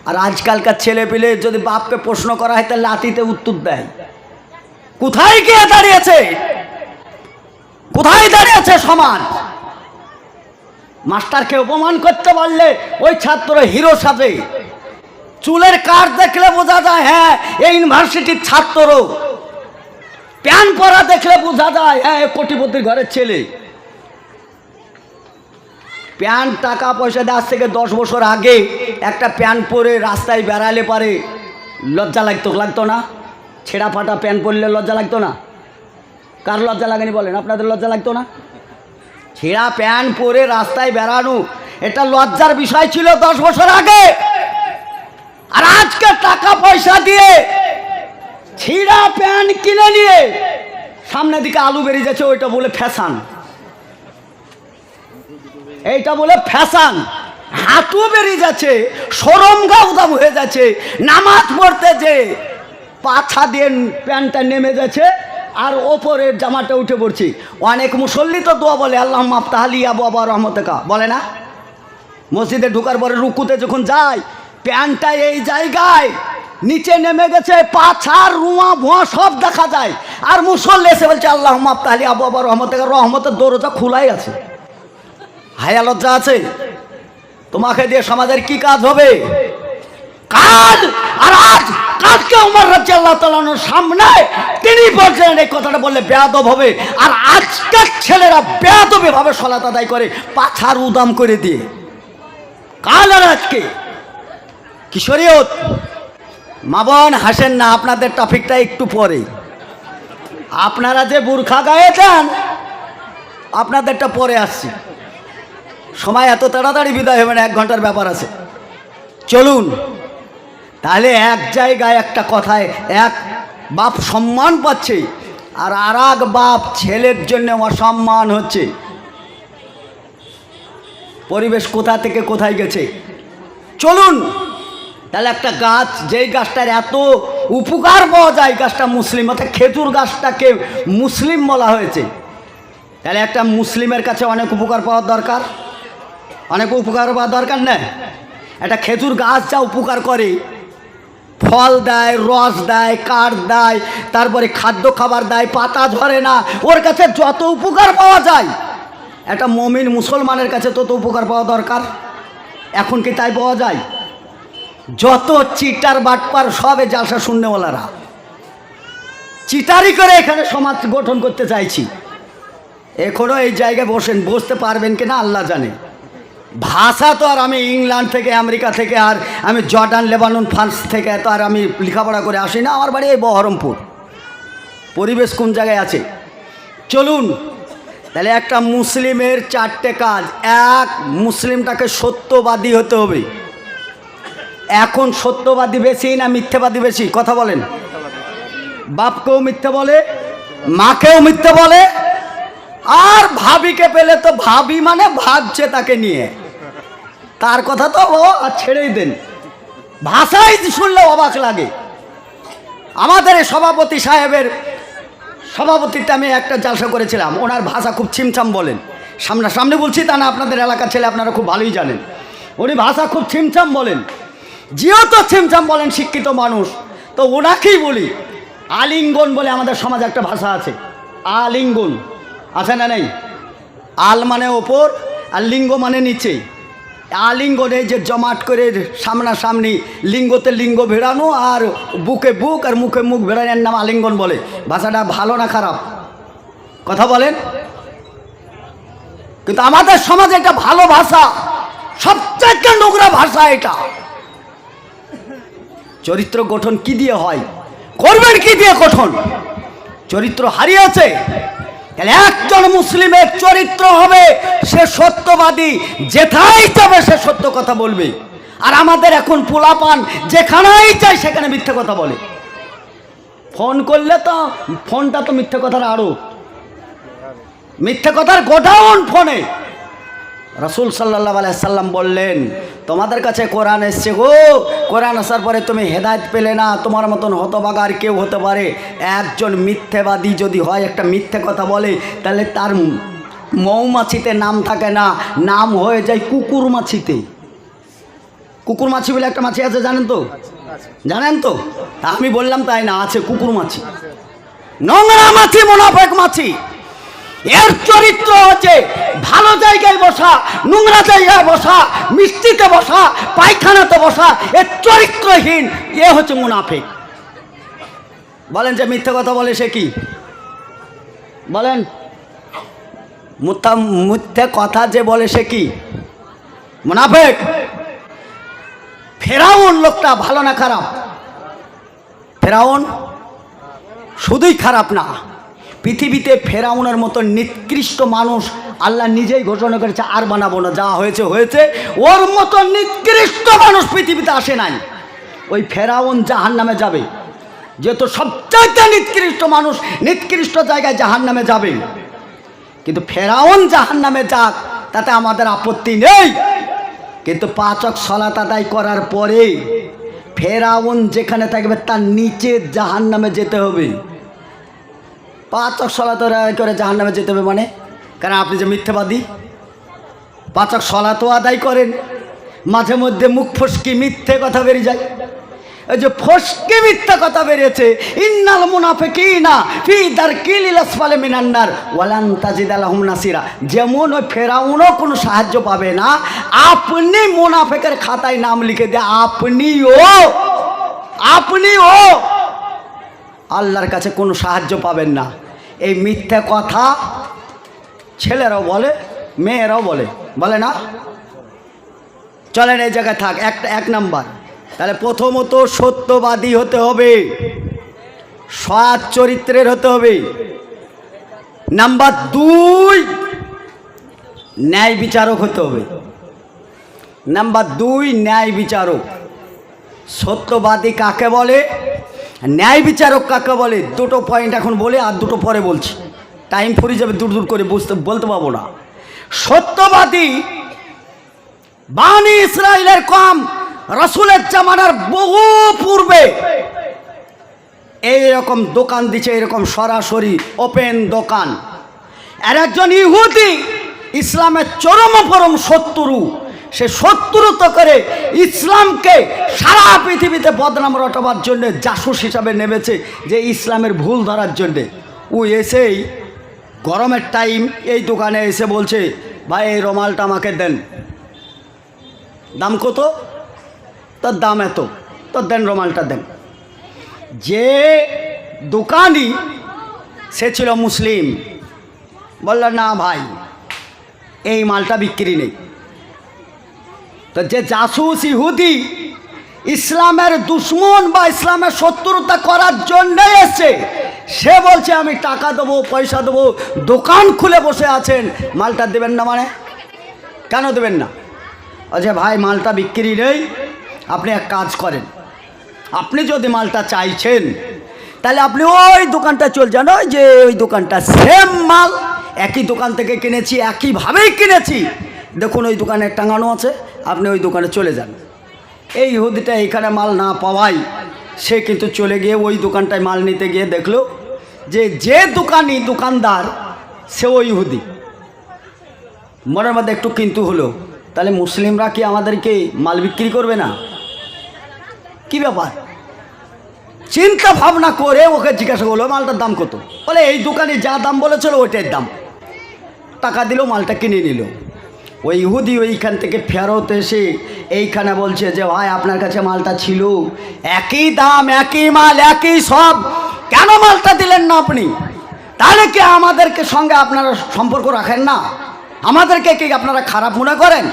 আর আজকালকার ছেলে পেলে যদি বাপকে প্রশ্ন করা হয় তাহলে লাতিতে উত্তর দেয়। কোথায় গিয়ে দাঁড়িয়েছে, কোথায় দাঁড়িয়েছে সমাজ? মাস্টারকে অপমান করতে পারলে ওই ছাত্র হিরো সাজে, চুলের কাট দেখলে বোঝা যায় হ্যাঁ এই ইউনিভার্সিটির ছাত্র, প্যান্ট পরা দেখলে বোঝা যায় হ্যাঁ কোটিপতির ঘরের ছেলে। প্যান্ট টাকা পয়সা দিয়ে আজ থেকে 10 বছর আগে একটা প্যান্ট পরে রাস্তায় বেড়ালে পারে লজ্জা লাগতো না? ছেঁড়া ফাটা প্যান্ট পরলে লজ্জা লাগতো না? কার লজ্জা লাগেনি বলেন? আপনাদের লজ্জা লাগতো না? ছেঁড়া প্যান্ট পরে রাস্তায় বেড়ানো এটা লজ্জার বিষয় ছিল 10 বছর আগে। আর আজকে টাকা পয়সা দিয়ে ছিঁড়া প্যান্ট কিনে নিয়ে সামনের দিকে আলু বেরিয়ে যাচ্ছে, ওইটা বলে ফ্যাশন, এইটা বলে ফ্যাশন। হাঁটু বেরিয়ে যাচ্ছে, শরমগা উদাম হয়ে যাচ্ছে, নামাজ পড়তে যে পাছা দিয়ে প্যান্টটা নেমে যাচ্ছে আর ওপরের জামাটা উঠে পড়ছি। অনেক মুসল্লি তো দোয়া বলে আল্লাহুম্মা আফতাহ লি আবওয়াবা রাহমাতিকা, বলে না? মসজিদে ঢোকার পরে রুকুতে যখন যায় প্যান্টটা এই জায়গায় নিচে নেমে গেছে, পাছার রুয়া ভুয়া সব দেখা যায়, আর মুসল্লি এসে বলছে আল্লাহুম্মা আফতাহ লি আবওয়াবা রাহমাতিকা, রহমতের দরজা খোলাই আছে। হায়া লজ্জা আছে? তোমাকে দিয়ে সমাজের কি কাজ হবে? কাজ। আর আজ কাজকে ওমর রাদিয়াল্লাহু তাআলা সামনে তিনি বলছেন এই কথাটা বললে বেয়াদব হবে, আর আজকের ছেলেরা বেয়াদবি ভাবে সালাত আদায় করে পাছার উদাম করে দিয়ে। কাল আর আজকে কি শরীয়ত? মা বোন হাসেন না, আপনাদের টপিকটা একটু পরে। আপনারা যে বুরখা গায়ে দেন আপনাদেরটা পরে আসছি, সময় এত তাড়াতাড়ি বিদায় হবে না, 1 ঘন্টার ব্যাপার আছে। চলুন তাহলে এক জায়গায় একটা কথায় এক বাপ সম্মান পাচ্ছে আর আরেক বাপ ছেলের জন্য অসম্মান হচ্ছে। পরিবেশ কোথা থেকে কোথায় গেছে? চলুন তাহলে একটা গাছ, যেই গাছটার এত উপকার পাওয়া যায়, গাছটা মুসলিম, অর্থাৎ খেজুর গাছটাকে মুসলিম বলা হয়েছে, তাহলে একটা মুসলিমের কাছে অনেক উপকার পাওয়ার দরকার, অনেক উপকার পাওয়ার দরকার নেই? একটা খেজুর গাছ যা উপকার করে, ফল দেয়, রস দেয়, কাঠ দেয়, তারপরে খাদ্য খাবার দেয়, পাতা ঝরে না, ওর কাছে যত উপকার পাওয়া যায় একটা মুমিন মুসলমানের কাছে তত উপকার পাওয়া দরকার। এখন কি তাই পাওয়া যায়? যত চিটার বাটপার সবে জালসা শূন্যওয়ালারা চিটারি করে এখানে সমাজ গঠন করতে চাইছি। এখনও এই জায়গায় বসতে পারবেন কিনা আল্লাহ জানে। ভাষা তো আর আমি ইংল্যান্ড থেকে, আমেরিকা থেকে, আর আমি জর্ডান, লেবানন, ফ্রান্স থেকে তো আর আমি লেখাপড়া করে আসি না, আমার বাড়ি এই বহরমপুর। পরিবেশ কোন জায়গায় আছে? চলুন তাহলে একটা মুসলিমের 4টে কাজ। এক, মুসলিমটাকে সত্যবাদী হতে হবে। এখন সত্যবাদী বেশি না মিথ্যাবাদী বেশি? কথা বলেন। বাপকেও মিথ্যে বলে, মাকেও মিথ্যে বলে, আর ভাবিকে পেলে তো ভাবি মানে ভাবছে তাকে নিয়ে, তার কথা তো ও আর ছেড়েই দেন। ভাষাই শুনলে অবাক লাগে। আমাদের সভাপতি সাহেবের সভাপতিত্বে আমি একটা জালসা করেছিলাম। ওনার ভাষা খুব ছিমছাম বলেন, সামনাসামনি বলছি তা না, আপনাদের এলাকার ছেলে আপনারা খুব ভালোই জানেন। উনি ভাষা খুব ছিমছাম বলেন, যেহেতু ছিমছাম বলেন, শিক্ষিত মানুষ, তো ওনাকেই বলি আলিঙ্গন বলে আমাদের সমাজে একটা ভাষা আছে। আলিঙ্গন আছে না নেই? আল মানে ওপর আর লিঙ্গ মানে নিচে। আলিঙ্গন এই যে জমাট করে সামনাসামনি লিঙ্গতে লিঙ্গ ভেড়ানো আর বুকে বুক আর মুখে মুখ ভেড়ানোর নাম আলিঙ্গন বলে। ভাষাটা ভালো না খারাপ? কথা বলেন। কিন্তু আমাদের সমাজে এটা ভালো ভাষা, সবচেয়ে নোংরা ভাষা এটা। চরিত্র গঠন কি দিয়ে হয়? করবেন কি দিয়ে গঠন? চরিত্র হারিয়েছে। তাহলে একজন মুসলিমের চরিত্র হবে সে সত্যবাদী, যেথায় যাবে সে সত্য কথা বলবে। আর আমাদের এখন পোলাপান যেখানেই যায় সেখানে মিথ্যে কথা বলে। ফোন করলে তো ফোনটা তো মিথ্যে কথার আরো মিথ্যে কথার গোডাউন ফোনে। রাসূল সাল্লাল্লাহু আলাইহি সাল্লাম বললেন, তোমাদের কাছে কোরআন এসছে গো, কোরআন আসার পরে তুমি হেদায়েত পেলে না, তোমার মতন হতভাগা আর কেউ হতে পারে। একজন মিথ্যেবাদী যদি হয়, একটা মিথ্যে কথা বলে, তাহলে তার মৌমাছিতে নাম থাকে না, নাম হয়ে যায় কুকুর মাছিতে। কুকুর মাছি বলে একটা মাছি আছে, জানেন তো? জানেন তো? তা আমি বললাম তাই না, আছে কুকুর মাছি, নোংরা মাছি, মুনাফিক মাছি। এর চরিত্র হচ্ছে ভালো জায়গায় বসা, নোংরা জায়গায় বসা, মিষ্টিতে বসা, পায়খানাতে বসা। এর চরিত্রহীন, এ হচ্ছে মুনাফিক। বলেন যে মিথ্যে কথা বলে সে কি? বলেন, মিথ্যে কথা যে বলে সে কি? মুনাফিক। ফেরাউন লোকটা ভালো না খারাপ? ফেরাউন শুধুই খারাপ না, পৃথিবীতে ফেরাউনের মতো নিকৃষ্ট মানুষ আল্লাহ নিজেই ঘোষণা করেছে আর বানাবো না, যা হয়েছে হয়েছে। ওর মতো নিকৃষ্ট মানুষ পৃথিবীতে আসে নাই। ওই ফেরাউন জাহান্নামে যাবে, যেহেতু সবচাইতে নিকৃষ্ট মানুষ নিকৃষ্ট জায়গায় জাহান্নামে যাবে। কিন্তু ফেরাউন জাহান্নামে যাক, তাতে আমাদের আপত্তি নেই। কিন্তু 5 ওয়াক্ত সালাত আদায় করার পরে ফেরাউন যেখানে থাকবে তার নিচে জাহান্নামে যেতে হবে। 5 ওয়াক্ত সালাত আদায় করে জাহান্নামে যেতে হবে মানে? কারণ আপনি যে মিথ্যাবাদী, 5 ওয়াক্ত সালাতও আদায় করেন, মাঝে মধ্যে মুখ ফসকি মিথ্যে কথা বেরিয়ে যায়। এই যে ফসকি মিথ্যা কথা বেরিয়েছে, ইন্নাল মুনাফিকিনা ফি দারকিল আসফালি মিনান নার ওয়ালান তাজিদ লাহুম নাসিরা। যেমন ওই ফেরাউনও কোনো সাহায্য পাবে না, আপনি মুনাফিকের খাতায় নাম লিখে দিয়ে আপনিও আল্লাহর কাছে কোনো সাহায্য পাবেন না। এই মিথ্যা কথা ছেলেরাও বলে, মেয়েরাও বলে, বলে না? চলেন এই জায়গায় থাক। এক নাম্বার, তাহলে প্রথমত সত্যবাদী হতে হবে, সৎ চরিত্রের হতে হবে। নাম্বার 2, ন্যায় বিচারক হতে হবে। নাম্বার 2, ন্যায় বিচারক। সত্যবাদী কাকে বলে, ন্যায় বিচারক কাকে বলে, দুটো পয়েন্ট এখন বলে আর দুটো পরে বলছি, টাইম ফুরিয়ে যাবে, দূর করে বলতে পারবো না। সত্যবাদী বানি ইসরাইলের কম রাসূলের জামানার বহু পূর্বে এইরকম দোকান দিচ্ছে, এরকম সরাসরি ওপেন দোকান। আর একজন ইহুদি ইসলামের চরমপরম শত্রু, সে শত্রুতা করে ইসলামকে সারা পৃথিবীতে বদনাম রটাবার জন্য জাসুস হিসাবে নেমেছে, যে ইসলামের ভুল ধরার জন্যে। ও এসেই গরমের টাইম এই দোকানে এসে বলছে, ভাই এই রুমালটা আমাকে দেন। দাম কত? তার দাম এত, তো দেন রুমালটা দেন। যে দোকানি সে ছিল মুসলিম, বলল না ভাই এই মালটা বিক্রি নেই। তো যে জাসুস ইহুদি ইসলামের দুশ্মন বা ইসলামের শত্রুতা করার জন্যে এসছে, সে বলছে আমি টাকা দেবো, পয়সা দেবো, দোকান খুলে বসে আছেন, মালটা দেবেন না মানে? কেন দেবেন না? আচ্ছা ভাই মালটা বিক্রি নেই, আপনি এক কাজ করেন, আপনি যদি মালটা চাইছেন তাহলে আপনি ওই দোকানটা চলে যান, ওই যে ওই দোকানটা সেম মাল, একই দোকান থেকে কিনেছি, একইভাবেই কিনেছি, দেখুন ওই দোকানে টাঙানো আছে, আপনি ওই দোকানে চলে যান। এই ইহুদিটা এখানে মাল না পাওয়ায় সে কিন্তু চলে গিয়ে ওই দোকানটায় মাল নিতে গিয়ে দেখলো যে দোকানদার সেও ইহুদি। মনের মধ্যে একটু কিন্তু হলো, তাহলে মুসলিমরা কি আমাদেরকে মাল বিক্রি করবে না? কি ব্যাপার? চিন্তা ভাবনা করে ওকে জিজ্ঞাসা করলো মালটার দাম কত। বলে এই দোকানে যা দাম বলেছিল ওইটার দাম। টাকা দিল, মালটা কিনে নিল। ওই ইহুদি ওইখান থেকে ফেরত এসে এইখানে বলছে যে ভাই আপনার কাছে মালটা ছিল, একই দাম, একই মাল, একই সব, কেন মালটা দিলেন না আপনি? তাহলে কি আমাদেরকে সঙ্গে আপনারা সম্পর্ক রাখেন না? আমাদেরকে কি আপনারা খারাপ মনে করেন?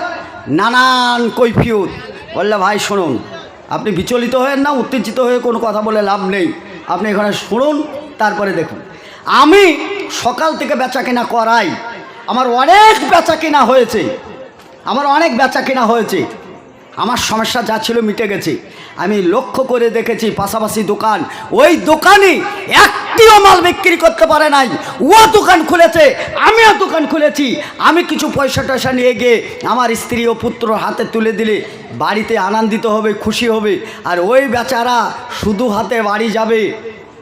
নানান কৈফিয়ত। বললে ভাই শুনুন, আপনি বিচলিত হয়েন না, উত্তেজিত হয়ে কোনো কথা বলে লাভ নেই। আপনি এখানে শুনুন, তারপরে দেখুন। আমি সকাল থেকে বেচা কেনা করাই, আমার অনেক বেচা কেনা হয়েছে, আমার সমস্যা যা ছিল মিটে গেছে। আমি লক্ষ্য করে দেখেছি পাশাপাশি দোকান, ওই দোকানে একটিও মাল বিক্রি করতে পারে নাই। ও দোকান খুলেছে, আমিও দোকান খুলেছি। আমি কিছু পয়সা টয়সা নিয়ে গিয়ে আমার স্ত্রী ও পুত্র হাতে তুলে দিলে বাড়িতে আনন্দিত হবে, খুশি হবে। আর ওই বেচারা শুধু হাতে বাড়ি যাবে,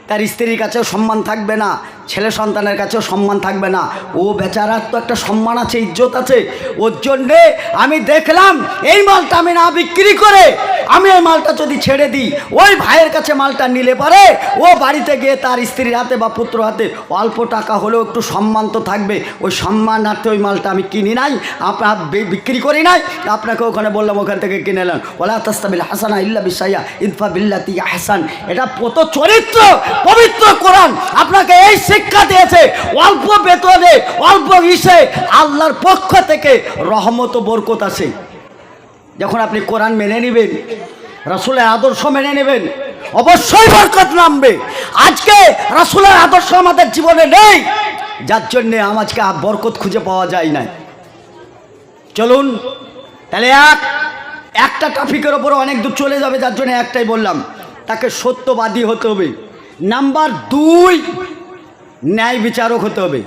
তার স্ত্রীর কাছেও সম্মান থাকবে না, ছেলে সন্তানের কাছেও সম্মান থাকবে না। ও বেচারার তো একটা সম্মান আছে, ইজ্জত আছে। ওর জন্যে আমি দেখলাম এই মালটা আমি না বিক্রি করে আমি এই মালটা যদি ছেড়ে দিই, ওই ভাইয়ের কাছে মালটা নিলে পারে ও বাড়িতে গিয়ে তার স্ত্রীর হাতে বা পুত্র হাতে অল্প টাকা হলেও একটু সম্মান তো থাকবে। ওই সম্মানার্থে ওই মালটা আমি কিনি নাই, আপনার বিক্রি করি নাই, আপনাকে ওখানে বললাম ওখান থেকে কিনে নেন। ওলা তাস্তাবিল হাসানা ইল্লা বিসাইয়া ইদফা বিল্লাতি আহসান। এটা কত চরিত্র, পবিত্র কোরআন আপনাকে এই শিক্ষা দিয়েছে। অল্প বেতনে, অল্প ইসে আল্লাহর পক্ষ থেকে রহমত ও বরকত আসে। যখন আপনি কোরআন মেনে নেবেন, রাসূলের আদর্শ মেনে নেবেন, অবশ্যই বরকত নামবে। আজকে রাসূলের আদর্শ আমাদের জীবনে নেই, যার জন্যে আজকে বরকত খুঁজে পাওয়া যায় না। চলুন তাহলে একটা ট্রাফিকের ওপরে অনেক দূর চলে যাবে, যার জন্য একটাই বললাম, তাকে সত্যবাদী হতে হবে। নাম্বার 2, ন্যায় বিচারক হতে হবে।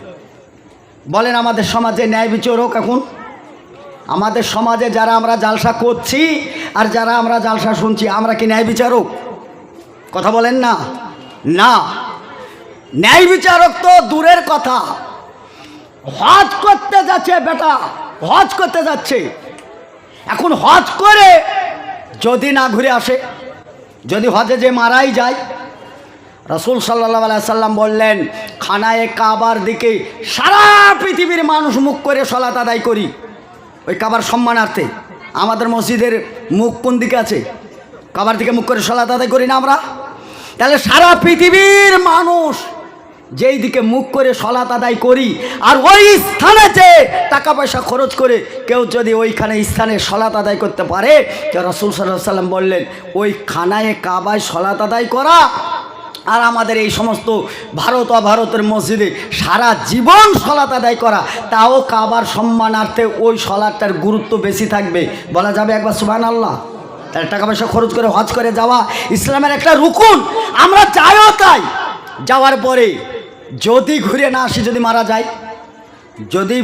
বলেন আমাদের সমাজে ন্যায় বিচারক এখন? আমাদের সমাজে যারা আমরা জালসা করছি আর যারা আমরা জালসা শুনছি, আমরা কি ন্যায় বিচারক? কথা বলেন না। না, ন্যায় বিচারক তো দূরের কথা। হজ করতে যাচ্ছে বেটা, হজ করতে যাচ্ছে। এখন হজ করে যদি না ঘুরে আসে, যদি হজে যে মারাই যায়, রাসূল সাল্লাল্লাহু আলাইহি সাল্লাম বললেন খানায়ে কাবার দিকে সারা পৃথিবীর মানুষ মুখ করে সালাত আদায় করি, ওই কাবার সম্মানার্থে। আমাদের মসজিদের মুখ কোন দিকে আছে? কাবার দিকে মুখ করে সালাত আদায় করি না আমরা? তাহলে সারা পৃথিবীর মানুষ যেই দিকে মুখ করে সালাত আদায় করি, আর ওই স্থানে যে টাকা পয়সা খরচ করে কেউ যদি ওইখানে স্থানে সালাত আদায় করতে পারে, তো রাসূল সাল্লাল্লাহু আলাইহি সাল্লাম বললেন ওই খানায়ে কাবায় সালাত আদায় করা আর আমাদের এই সমস্ত ভারত অভারতের মসজিদে সারা জীবন সালাত আদায় করা, তাও কাবার সম্মানার্থে ওই সালাতটার গুরুত্ব বেশি থাকবে। বলা যাবে একবার সুবহানাল্লাহ? তাহলে টাকা পয়সা খরচ করে হজ করে যাওয়া ইসলামের একটা রুকুন। আমরা যাইও তাই, যাওয়ার পরে যদি ঘুরে না আসি, যদি মারা যায়, যদি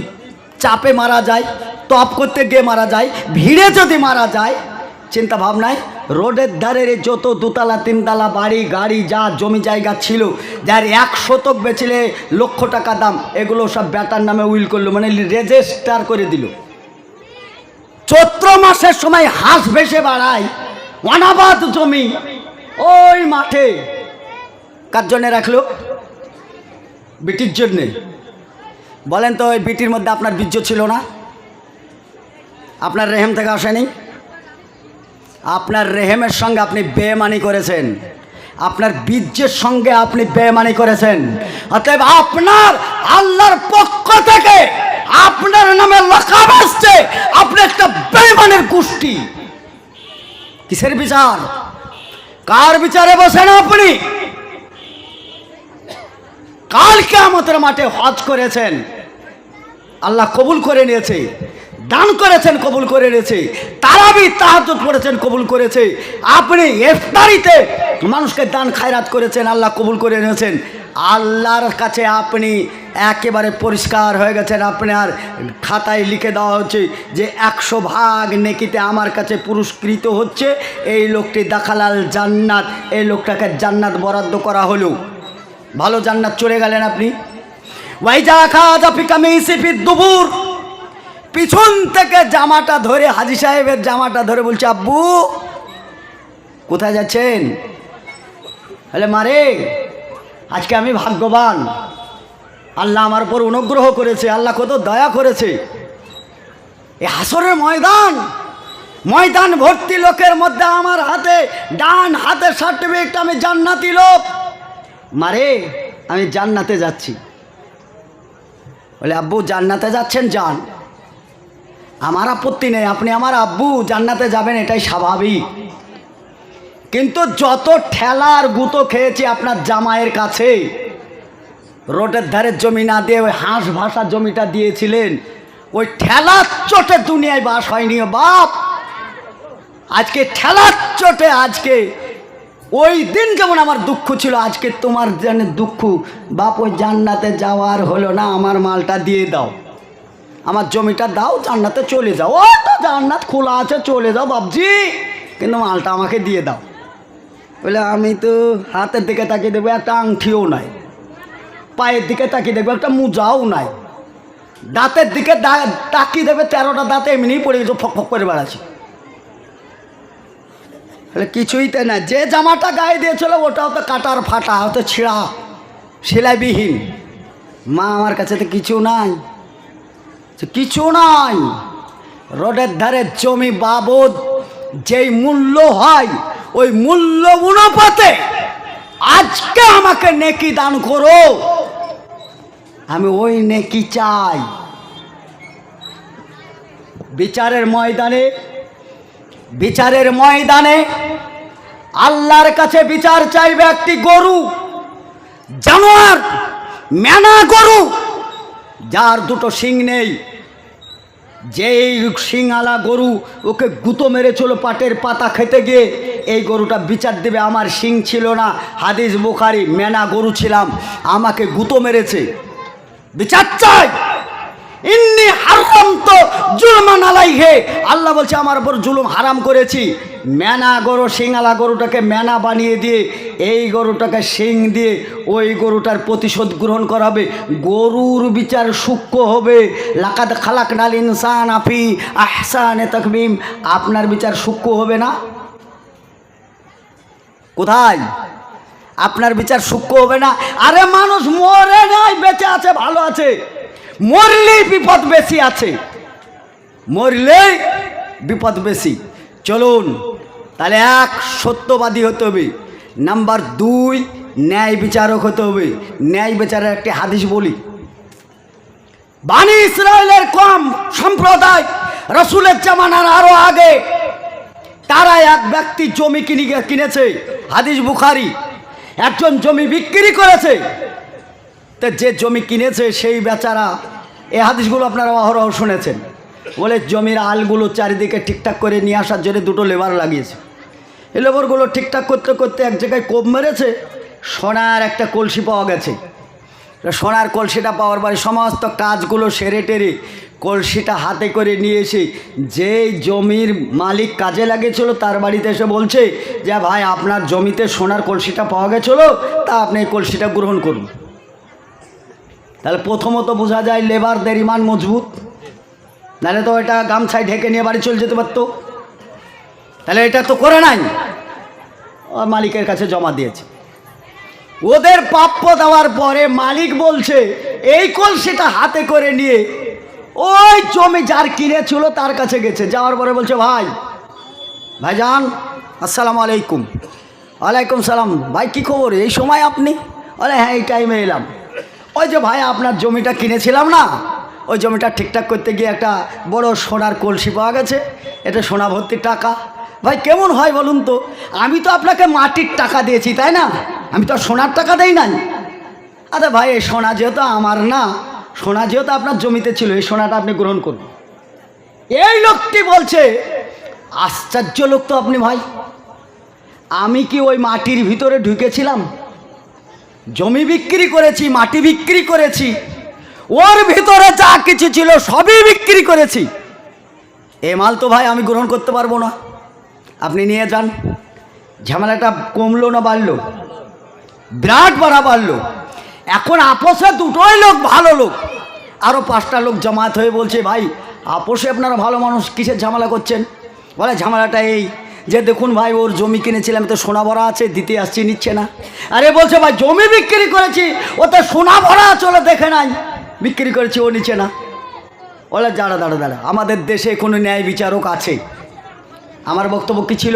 চাপে মারা যায়, তপ করতে গিয়ে মারা যায়, ভিড়ে যদি মারা যায়, চিন্তা ভাবনায় রোডের ধারের যত 2তলা 3তলা বাড়ি গাড়ি যা জমি জায়গা ছিল, যার 1 শতক বেচলে লক্ষ টাকা দাম, এগুলো সব বেটার নামে উইল করলো, মানে রেজিস্টার করে দিল। চৈত্র মাসের সময় হাঁস ভেসে বেড়ায় অনাবাদ জমি, ওই মাঠে কার জন্যে রাখলো? বিটির জন্যে। বলেন তো ওই বিটির মধ্যে আপনার বীর্য ছিল না? আপনার রেহেম থেকে আসেনি? আপনার রেহেমের সঙ্গে আপনি বেমানি করেছেন, আপনার বীর্যের সঙ্গে আপনি বেমানি করেছেন। অতএব আপনার আল্লাহর পক্ষ থেকে আপনার নামে লাকাব আসছে, আপনি একটা বেমানের গোষ্ঠী। কিসের বিচার? কার বিচারে বসেন আপনি? কাল কিয়ামতের মাঠে হজ করেছেন, আল্লাহ কবুল করে নিয়েছে, দান করেছেন কবুল করে নিয়েছে, তারাবি তাহাজ্জুদ পড়েছেন কবুল করেছে, আপনি ইফতারিতে মানুষকে দান খায়রাত করেছেন, আল্লাহ কবুল করে নিয়েছেন। আল্লাহর কাছে আপনি একেবারে পরিষ্কার হয়ে গেছেন। আপনার খাতায় লিখে দেওয়া হচ্ছে যে 100 ভাগ নেকিতে আমার কাছে পুরস্কৃত হচ্ছে, এই লোকটি দাখালাল জান্নাত, এই লোকটাকে জান্নাত বরাদ্দ করা হলো। ভালো জান্নাত চলে গেলেন আপনি। ওয়াইজা খাজা ফিকামিসি ফিদ দুবুর, পিছন থেকে জামাটা ধরে, হাজী সাহেবের জামাটা ধরে বলছে, আব্বু কোথায় যাচ্ছেন? বলে মারে আজকে আমি ভাগ্যবান, আল্লাহ আমার উপর অনুগ্রহ করেছে, আল্লাহ কত দয়া করেছে। এই হাসরের ময়দান ভর্তি লোকের মধ্যে আমার হাতে, ডান হাতে সার্টিফিকেট, আমি জান্নাতি লোক। মারে আমি জান্নাতে যাচ্ছি। বলে আব্বু জান্নাতে যাচ্ছেন, যান, আমার আপত্তি নেই, আপনি আমার আব্বু, জান্নাতে যাবেন, এটাই স্বাভাবিক। কিন্তু যত ঠেলার গুঁতো খেয়েছি আপনার জামাইয়ের কাছে, রোডের ধারে জমি না দিয়ে ওই হাঁস ভাষা জমিটা দিয়েছিলেন, ওই ঠেলার চোটে দুনিয়ায় বাস হয়নি বাপ। আজকে ঠেলার চোটে, আজকে ওই দিন যেমন আমার দুঃখ ছিল, আজকে তোমার যেন দুঃখ। বাপ ওই জান্নাতে যাওয়ার হলো না, আমার মালটা দিয়ে দাও, আমার জমিটা দাও, জান্নাতে চলে যাও। ও তো জান্নাত খোলা আছে, চলে যাও বাপজি, কিন্তু মালটা আমাকে দিয়ে দাও। বলে আমি তো হাতের দিকে তাকিয়ে দেবো, একটা আংটিও নাই, পায়ের দিকে তাকিয়ে দেখবো একটা মোজাও নাই, দাঁতের দিকে তাকিয়ে দেবে 13টা দাঁতে এমনিই পড়ে গেছে, ফক ফক করে বেড়াচ্ছে। বলে কিছুই তো না, যে জামাটা গায়ে দিয়েছিল ওটাও তো কাটার ফাটা, হয়তো ছিঁড়া, সেলাইবিহীন। মা আমার কাছে তো কিছু নাই, কিছু নাই। রোডের ধারে জমি বাবদ যেই মূল্য হয়, ওই মূল্য অনুপাতে আজকে আমাকে নেকি দান করো, আমি ওই নেকি চাই। বিচারের ময়দানে আল্লাহর কাছে বিচার চাইবে একটি গরু, জানোয়ার, মেনা গরু, যার দুটো শিং নেই। যেই শিংওয়ালা গরু ওকে গুঁতো মেরেছিল পাটের পাতা খেতে গিয়ে, এই গরুটা বিচার দেবে আমার শিং ছিল না, হাদিস বুখারী, মেনা গরু ছিলাম, আমাকে গুঁতো মেরেছে, বিচার চাই। ইন্নী হারামতু জুলমান আলাইহি, আল্লাহ বলছে আমার উপর জুলুম হারাম করেছি। মেনা গরু, শিংওয়ালা গরুটাকে মেনা বানিয়ে দিয়ে এই গরুটাকে শিং দিয়ে ওই গরুটার প্রতিশোধ গ্রহণ করা হবে। গরুর বিচার সূক্ষ্ম হবে। লাকাদ খালাকনাল ইনসানা ফি আহসানি তাকবীম, আপনার বিচার সূক্ষ্ম হবে না? কোথায়? আপনার বিচার সূক্ষ্ম হবে না? আরে মানুষ মরে নাই, বেঁচে আছে, ভালো আছে, মরলেই বিপদ বেশি আছে, মরলেই বিপদ বেশি। চলুন তাহলে, এক, সত্যবাদী হতে হবে। নাম্বার 2, ন্যায় বিচারক হতে হবে। ন্যায় বিচারের একটি হাদিস বলি। বানি ইসরায়েলের কম সম্প্রদায়, রসুলের জামানার আরো আগে, তারা এক ব্যক্তি জমি কিনেছে, হাদিস বুখারী, একজন জমি বিক্রি করেছে। তো যে জমি কিনেছে সেই বেচারা, এই হাদিসগুলো আপনারা অহরহ শুনেছেন, বলে জমির আলগুলো চারিদিকে ঠিকঠাক করে নিয়ে আসার জন্য 2টো লেবার লাগিয়েছে। এই লেবারগুলো ঠিকঠাক করতে করতে এক জায়গায় কোপ মেরেছে, সোনার একটা কলসি পাওয়া গেছে। সোনার কলসিটা পাওয়ার পরে সমস্ত কাজগুলো সেরে টেরে কলসিটা হাতে করে নিয়ে এসে যেই জমির মালিক কাজে লাগিয়েছিল তার বাড়িতে এসে বলছে যে ভাই আপনার জমিতে সোনার কলসিটা পাওয়া গেছিলো, তা আপনি এই কলসিটা গ্রহণ করুন। তাহলে প্রথমত বোঝা যায় লেবারদের ইমান মজবুত, নাহলে তো এটা গামছায় ঢেকে নিয়ে বাড়ি চলে যেতে পারতো। তাহলে এটা তো করে নাই, মালিকের কাছে জমা দিয়েছে। ওদের প্রাপ্য দেওয়ার পরে মালিক বলছে এই কলসিটা হাতে করে নিয়ে ওই জমি যার কিনেছিল তার কাছে গেছে। যাওয়ার পরে বলছে ভাইজান আসসালামু আলাইকুম। ওয়ালাইকুম সালাম। ভাই কী খবর, এই সময় আপনি? বলে হ্যাঁ এই টাইমে এলাম। ওই যে ভাই আপনার জমিটা কিনেছিলাম না, ওই জমিটা ঠিকঠাক করতে গিয়ে একটা বড় সোনার কলসি পাওয়া গেছে, এটা সোনা ভর্তি টাকা। ভাই কেমন হয় বলুন তো, আমি তো আপনাকে মাটির টাকা দিয়েছি তাই না, আমি তো সোনার টাকা দেই নাই। আরে ভাই এই সোনা যেহেতু আমার না, সোনা যেহেতু আপনার জমিতে ছিল, এই সোনাটা আপনি গ্রহণ করুন। এই লোকটি বলছে আশ্চর্য লোক তো আপনি ভাই, আমি কি ওই মাটির ভিতরে ঢুকেছিলাম? জমি বিক্রি করেছি, মাটি বিক্রি করেছি, ওর ভিতরে যা কিছু ছিল সবই বিক্রি করেছি। এ মাল তো ভাই আমি গ্রহণ করতে পারবো না, আপনি নিয়ে যান। ঝামেলাটা কমলো না বাড়লো? বিরাট বাড়া বাড়লো। এখন আপোষে দুটোই লোক ভালো লোক, আরও 5টা লোক জামায়াত হয়ে বলছে ভাই আপোষে আপনারা ভালো মানুষ, কিসের ঝামেলা করছেন? বলে ঝামেলাটা এই যে দেখুন ভাই ওর জমি কিনেছিলাম তো সোনা ভরা আছে, দিতে আসছি নিচ্ছে না। আরে বলছে ভাই জমি বিক্রি করেছি ওতে সোনা ভরা চলে দেখে নাই, বিক্রি করেছি ও নিচ্ছে না। বলে দাঁড়া দাঁড়া দাঁড়া, আমাদের দেশে কোনো ন্যায় বিচারক আছে? আমার বক্তব্য কী ছিল?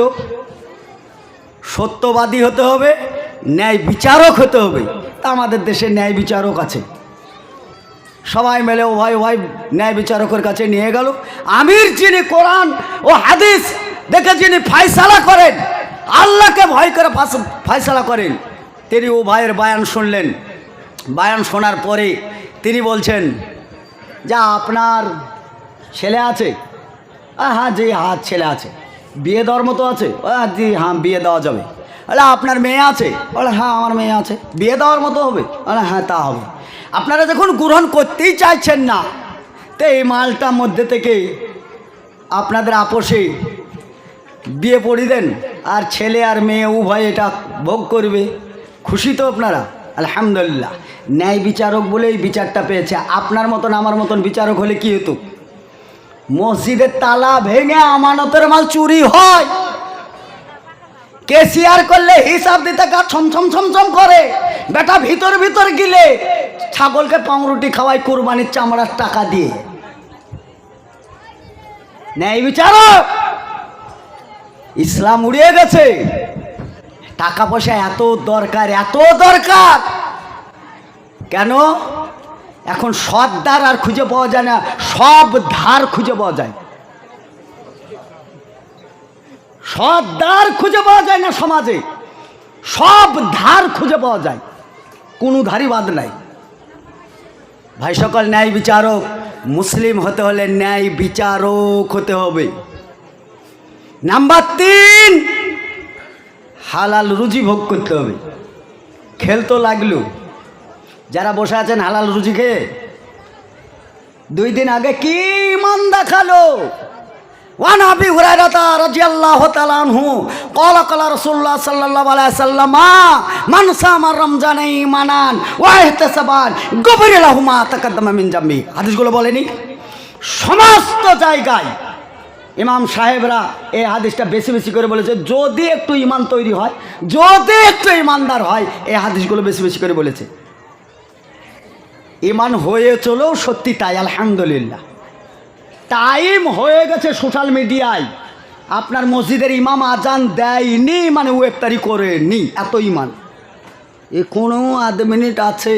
সত্যবাদী হতে হবে, ন্যায় বিচারক হতে হবে। তা আমাদের দেশে ন্যায় বিচারক আছে। সবাই মিলে ও ভাই ন্যায় বিচারকের কাছে নিয়ে গেল। আমির যিনি কোরআন ও হাদিস দেখে যিনি ফায়সালা করেন, আল্লাহকে ভয় করে ফায়সালা করেন, তিনি ও ভাইয়ের বয়ান শুনলেন। বয়ান শোনার পরে তিনি বলছেন, যা আপনার ছেলে আছে? হ্যাঁ জি হ্যাঁ ছেলে আছে। বিয়ে দেওয়ার মতো আছে? জি হ্যাঁ বিয়ে দেওয়া যাবে। বলে আপনার মেয়ে আছে? বলে হ্যাঁ আমার মেয়ে আছে। বিয়ে দেওয়ার মতো হবে? বলে হ্যাঁ তা হবে। আপনারা যখন গ্রহণ করতেই চাইছেন না, তো এই মালটার মধ্যে থেকে আপনাদের আপোষে বিয়ে পড়িয়ে দেন, আর ছেলে আর মেয়ে উভয় এটা ভোগ করবে। খুশি তো আপনারা? আলহামদুলিল্লাহ। ন্যায় বিচারক বলেই বিচারটা পেয়েছে। আপনার মতন আমার মতন বিচারক হলে কি হতো? মসজিদের তালা ভেঙে আমানতের মাল চুরি হয়, কেসিয়ার করলে হিসাব দিতে গা ছমছম ছমছম করে, বেটা ভিতর ভিতর গিলে ছাগলকে পাউরুটি খাওয়াই কোরবানির চামড়ার টাকা দিয়ে। ন্যায় বিচারক ইসলাম উড়িয়ে গেছে। টাকা পয়সা এত দরকার, এত দরকার কেন? এখন সৎ ধার আর খুঁজে পাওয়া যায় না, সব ধার খুঁজে পাওয়া যায়। সৎ ধার খুঁজে পাওয়া যায় না সমাজে, সব ধার খুঁজে পাওয়া যায়, কোনো ধারই বাদ নাই। ভাই সকল, ন্যায় বিচারক মুসলিম হতে হলে ন্যায় বিচারক হতে হবে। নাম্বার 3, হালাল রুজি ভোগ করতে হবে। খেল তো লাগলো, যারা বসে আছেন হালাল রুজি খেয়ে 2 দিন আগে কি মান দেখালো। ওয়ান আবি হুরায়রা রাদিয়াল্লাহু তাআলা আনহু ক্বালা ক্বালা রাসূলুল্লাহ সাল্লাল্লাহু আলাইহি ওয়াসাল্লাম মান সামা রমজান ঈমানান ওয়া ইহতিসাবান গুফিরা লাহু মা তাকাদ্দামা মিন জামবি। হাদিসগুলো বলেনি? সমস্ত জায়গায় ইমাম সাহেবরা এই হাদিসটা বেশি বেশি করে বলেছে। যদি একটু ইমান তৈরি হয়, যদি একটু ইমানদার হয়, এই হাদিসগুলো বেশি বেশি করে বলেছে। ইমান হয়ে চলেও সত্যি তাই, আলহামদুলিল্লাহ। টাইম হয়ে গেছে সোশ্যাল মিডিয়ায়, আপনার মসজিদের ইমাম আজান দেয়নি মানে ও ইফতারি করেনি, এত ইমান। এখনও আধ মিনিট আছে।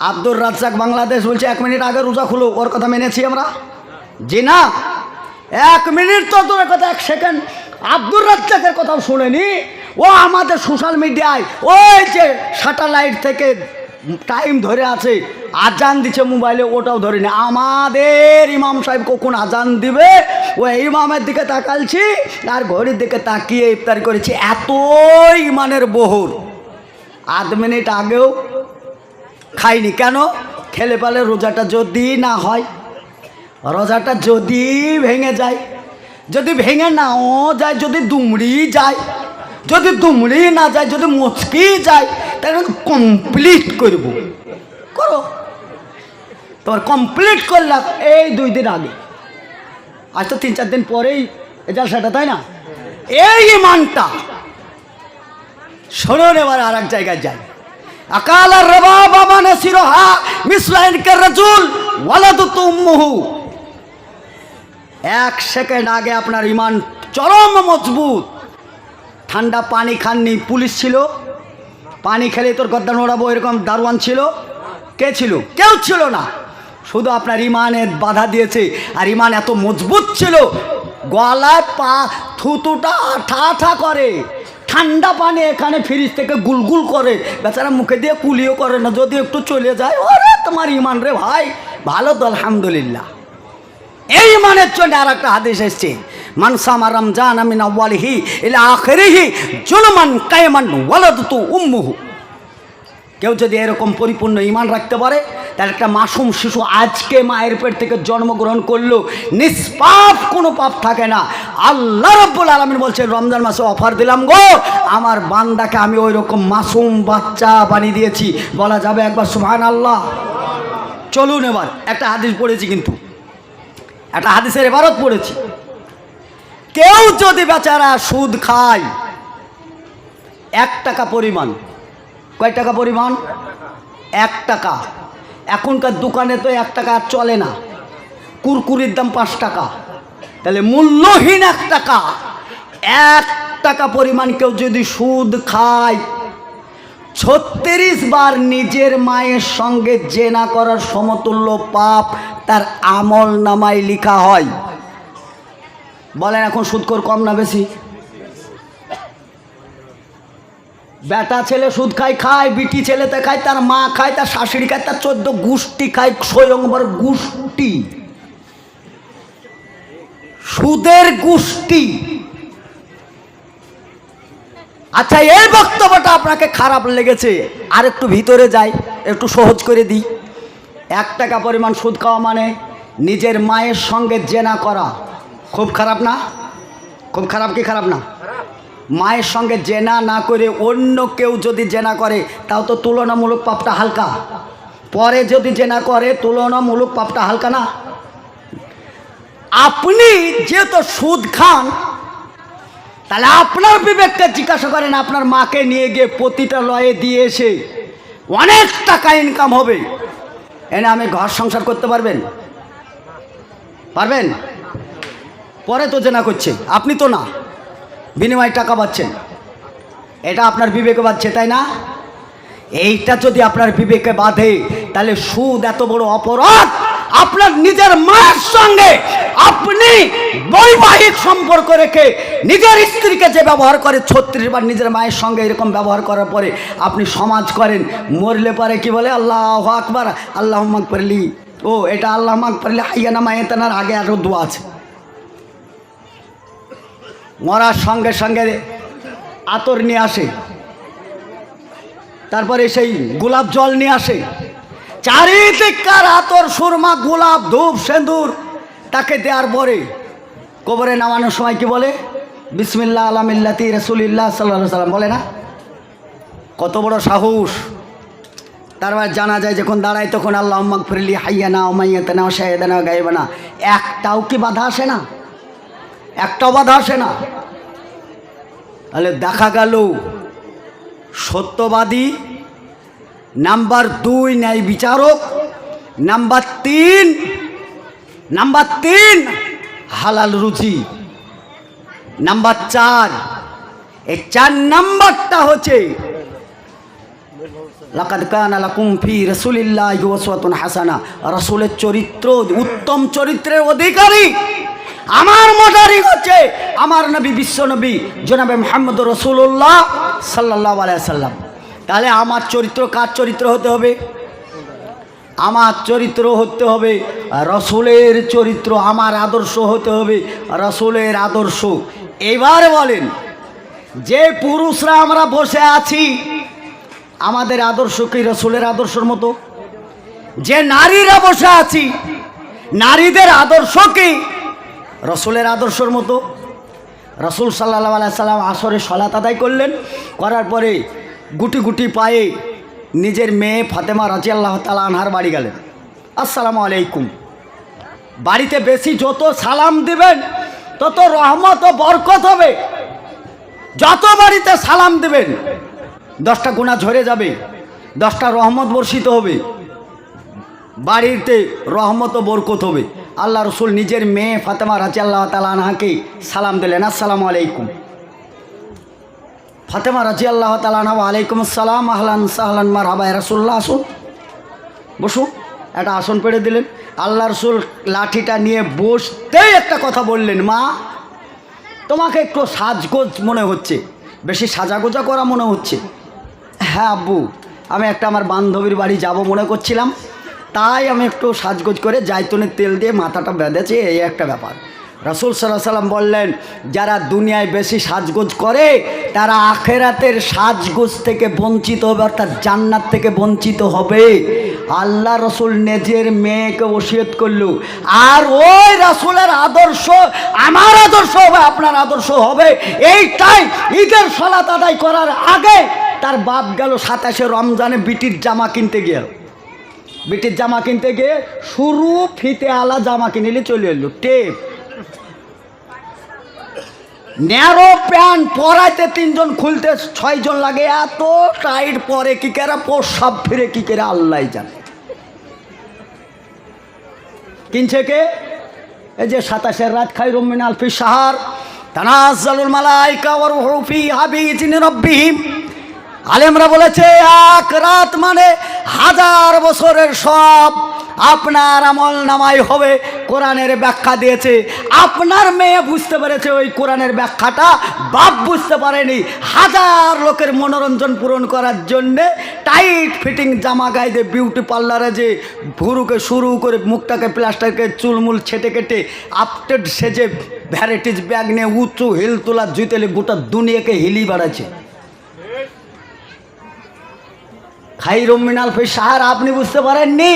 আব্দুর রাজ্জাক বাংলাদেশ বলছে 1 মিনিট আগে রোজা খুলো, ওর কথা মেনেছি আমরা? জি না, 1 মিনিট তো দূরের কথা, 1 সেকেন্ড আব্দুর রাজ্জাকের কথাও শুনেনি। ও আমাদের সোশ্যাল মিডিয়ায় ওই যে স্যাটেলাইট থেকে টাইম ধরে আছে, আজান দিচ্ছে মোবাইলে, ওটাও ধরে নি। আমাদের ইমাম সাহেব কখন আজান দিবে ওই ইমামের দিকে তাকালছি আর ঘড়ির দিকে তাকিয়ে ইফতার করেছি। এত ইমানের বহর, আধ মিনিট আগেও খাইনি। কেন? খেলে পালে রোজাটা যদি না হয়, রোজাটা যদি ভেঙে যায়, যদি ভেঙে নাও যায়, যদি দুমড়ি যায়, যদি দুমড়ি না যায়, যদি মুচকি যায়, তাহলে কমপ্লিট করব। করো, তোমার কমপ্লিট করলাম এই 2 দিন আগে। আজ তো 3-4 দিন পরেই জালসাটা, তাই না? এই ইমানটা শোনেন। এবার আর এক জায়গায় যাই। আকালা রবা বাবা নাসিরহা মিসলাইন কে রাজুল ওয়ালাদতু উম্মুহু। 1 সেকেন্ড আগে আপনার ইমান চরম মজবুত। ঠান্ডা পানি খাননি, পুলিশ ছিল, পানি খেলে তোর গদ্দান ওড়াবো এরকম দারোয়ান ছিল? কে ছিল? কেউ ছিল না। শুধু আপনার ইমানের বাধা দিয়েছে। আর ইমান এত মজবুত ছিল, গলায় পা থুতুটা ঠা ঠা করে, ঠান্ডা পানি এখানে ফ্রিজ থেকে গুলগুল করে, বেচারা মুখে দিয়ে কুলিও করে না। যদি একটু চলে যায়, ওরে তোমার ইমান রে ভাই, ভালো তো আলহামদুলিল্লাহ। এই ইমানের জন্য আর একটা হাদিস এসছে, মান সামা রমজান মিন আউয়ালিহি ইলা আখিরিহি জুলমান কায়মান ওয়ালাদতু উম্মুহু। কেউ যদি এরকম পরিপূর্ণ ইমান রাখতে পারে, তার একটা মাসুম শিশু আজকে মায়ের পেট থেকে জন্মগ্রহণ করলো, নিষ্পাপ কোনো পাপ থাকে না। আল্লাহ রাব্বুল আলামিন বলছেন রমজান মাসে অফার দিলাম গো, আমার বান্দাকে আমি ওই রকম মাসুম বাচ্চা বানিয়ে দিয়েছি। বলা যাবে একবার সুবহানাল্লাহ? চলুন এবার একটা হাদিস পড়েছি, কিন্তু একটা হাদিসের ইবারত পড়েছি। কেউ যদি বেচারা সুদ খায় 1 টাকা পরিমাণ, কয় টাকা পরিমাণ? 1 টাকা। এখনকার দোকানে তো 1 টাকা আর চলে না, কুরকুরির দাম 5 টাকা, তাহলে মূল্যহীন 1 টাকা। 1 টাকা পরিমাণ কেউ যদি সুদ খায়, 36 বার নিজের মায়ের সঙ্গে জেনা করার সমতুল্য পাপ তার আমল নামায় লেখা হয়। বলেন এখন সুদখোর কম না বেশি? বেটা ছেলে সুদ খায়, বিটি ছেলেতে খায়, তার মা খায়, তার শাশুড়ি খায়, তার 14 গোষ্ঠী খায়, স্বয়ংবর গোষ্ঠী, সুদের গোষ্ঠী। আচ্ছা, এই বক্তব্যটা আপনাকে খারাপ লেগেছে, আর একটু ভিতরে যাই, একটু সহজ করে দিই। 1 টাকা পরিমাণ সুদ খাওয়া মানে নিজের মায়ের সঙ্গে জেনা করা। খুব খারাপ না? খুব খারাপ কি খারাপ না? মায়ের সঙ্গে জেনা না করে অন্য কেউ যদি জেনা করে তাও তো তুলনামূলক পাপটা হালকা। পরে যদি জেনা করে তুলনামূলক পাপটা হালকা না? আপনি যেহেতু সুদ খান, তাহলে আপনার বিবেককে জিজ্ঞাসা করেন, আপনার মাকে নিয়ে গিয়ে প্রতিটা লয়ে দিয়ে এসে অনেক টাকা ইনকাম হবে, এনে আমি ঘর সংসার করতে পারবেন? পারবেন? পরে তো জেনা করছে, আপনি তো না, বিনিময়ে টাকা পাচ্ছেন, এটা আপনার বিবেকে বাঁধছে, তাই না? এইটা যদি আপনার বিবেকে বাঁধে, তাহলে সুদ এত বড় অপরাধ। আপনার নিজের মায়ের সঙ্গে আপনি বৈবাহিক সম্পর্ক রেখে নিজের স্ত্রীকে যে ব্যবহার করে 36 বার নিজের মায়ের সঙ্গে এরকম ব্যবহার করার পরে আপনি সমাজ করেন, মরলে পরে কি বলে? আল্লাহু আকবার, আল্লাহুম্মা মাগফিরলি। ও এটা আল্লাহুম্মা মাগফিরলি হাইয়ানা মাইয়াতানার আগে আরো দোয়া আছে। মরার সঙ্গে সঙ্গে আতর নিয়ে আসে, তারপরে সেই গোলাপ জল নিয়ে আসে, চারিদিককার আতর, সুরমা, গোলাপ, ধূপ, সিঁদুর তাকে দেওয়ার পরে কবরে নামানোর সময় কি বলে? বিসমিল্লাহ আলা মিল্লাতি রাসূলিল্লাহ সাল্লাল্লাহু আলাইহি সাল্লাম বলে না? কত বড় সাহস! তারপর জানা যায় যখন দাঁড়ায় তখন আল্লাহুম্মা গফিরলি হাইয়ানা ওয়া মাইয়াতানা ওয়া শাহিদানা ওয়া গায়বানা। একটাও কি বাধা আসে না? একটাও বাধা আসে না। তাহলে দেখা গেল সত্যবাদী, নাম্বার 2 ন্যায় বিচারক, নাম্বার 3 হালাল রুচি, নাম্বার 4 এই 4 নাম্বারটা হচ্ছে লাকাদ কানা লাকুম ফি রাসূলিল্লাহি উসওয়াতুন হাসানা। রাসূলের চরিত্র, উত্তম চরিত্রের অধিকারী আমার মোটারি হচ্ছে আমার নবী, বিশ্ব নবী জনাবে মুহাম্মদুর রাসূলুল্লাহ সাল্লাল্লাহু আলাইহি সাল্লাম। তাহলে আমার চরিত্র কার চরিত্র হতে হবে? আমার চরিত্র হতে হবে রাসূলের চরিত্র, আমার আদর্শ হতে হবে রাসূলের আদর্শ। এবার বলেন, যে পুরুষরা আমরা বসে আছি আমাদের আদর্শ কি রাসূলের আদর্শের মতো? যে নারীরা বসে আছি নারীদের আদর্শ কি রাসূলের আদর্শের মতো? রাসূল সাল্লাল্লাহু আলাইহি সাল্লাম আসরে সালাত আদায় করলেন, করার পরে গুটি গুটি পায়ে নিজের মেয়ে ফাতেমা রাদিয়াল্লাহু তাআলা আনহার বাড়ি গেলেন। আসসালামু আলাইকুম। বাড়িতে বেশি যত সালাম দিবেন তত রহমত ও বরকত হবে। যত বাড়িতে সালাম দিবেন 10টা গুনাহ ঝরে যাবে, 10টা রহমত বর্ষিত হবে, বাড়িতে রহমত ও বরকত হবে। আল্লাহ রসুল নিজের মেয়ে ফাতেমা রাদিয়াল্লাহু তাআলা আনহাকে সালাম দিলেন, আসসালামু আলাইকুম। ফাতেমা রাদিয়াল্লাহু তাআলা আনহা, ওয়ালাইকুম আসসালাম, আহলান সাহলান মারহাবা ইয়া রাসূলুল্লাহ, আসুন বসুন। একটা আসন পেড়ে দিলেন। আল্লাহ রসুল লাঠিটা নিয়ে বসতেই একটা কথা বললেন, মা তোমাকে একটু সাজগোজ মনে হচ্ছে, বেশি সাজাগোজা করা মনে হচ্ছে। হ্যাঁ আব্বু, আমি একটা আমার বান্ধবীর বাড়ি যাব মনে করছিলাম, তাই আমি একটু সাজগোজ করে জাইতুনের তেল দিয়ে মাথাটা বেঁধেছি, এই একটা ব্যাপার। রাসূল সাল্লাল্লাহু আলাইহি সাল্লাম বললেন, যারা দুনিয়ায় বেশি সাজগোজ করে তারা আখেরাতের সাজগোজ থেকে বঞ্চিত হবে, অর্থাৎ জান্নাত থেকে বঞ্চিত হবে। আল্লাহ রসুল নিজের মেয়েকে ওসিয়ত করলো, আর ওই রাসূলের আদর্শ আমার আদর্শ হবে, আপনার আদর্শ হবে। এইটাই ঈদের সালাত আদায় করার আগে তার বাপ গেল 27শে রমজানে বিটির জামা কিনতে গিয়ে, বিটির জামা কিনতে গিয়ে শুরু ফিতে আলা জামা কিনলে চলে এলো, টেপ ন্যারো প্যান্ট পরাইতে 3 জন, খুলতে 6 জন লাগে। এত টাইট পরে কি করে, প্রসাব ফিরে কি করে আল্লাহ জানে। কিনছে কে? এই যে 27 রাত, খায়রুম মিন আলফি শাহর, তানাজ্জালুল মালায়েকা ওয়া রূহু ফিহা বিইذনি রাব্বিহিম। আলেমরা বলেছে 1 রাত মানে 1000 বছরের সব আপনার আমল নামায় হবে। কোরআনের ব্যাখ্যা দিয়েছে, আপনার মেয়ে বুঝতে পেরেছে ওই কোরআনের ব্যাখ্যাটা, বাপ বুঝতে পারেনি। 1000 লোকের মনোরঞ্জন পূরণ করার জন্যে টাইট ফিটিং জামা গায়ে দিয়ে বিউটি পার্লারে যে ভুরুকে শুরু করে মুখটাকে প্লাস্টারকে চুলমুল ছেটে কেটে আপটেড সেজে ভ্যারাইটিস ব্যাগ নিয়ে উঁচু হিল তোলা জুতেলে গোটা দুনিয়াকে হিলি বাড়াচ্ছে। খায়রুম মিন আলফি শাহর আপনি বুঝতে পারেননি,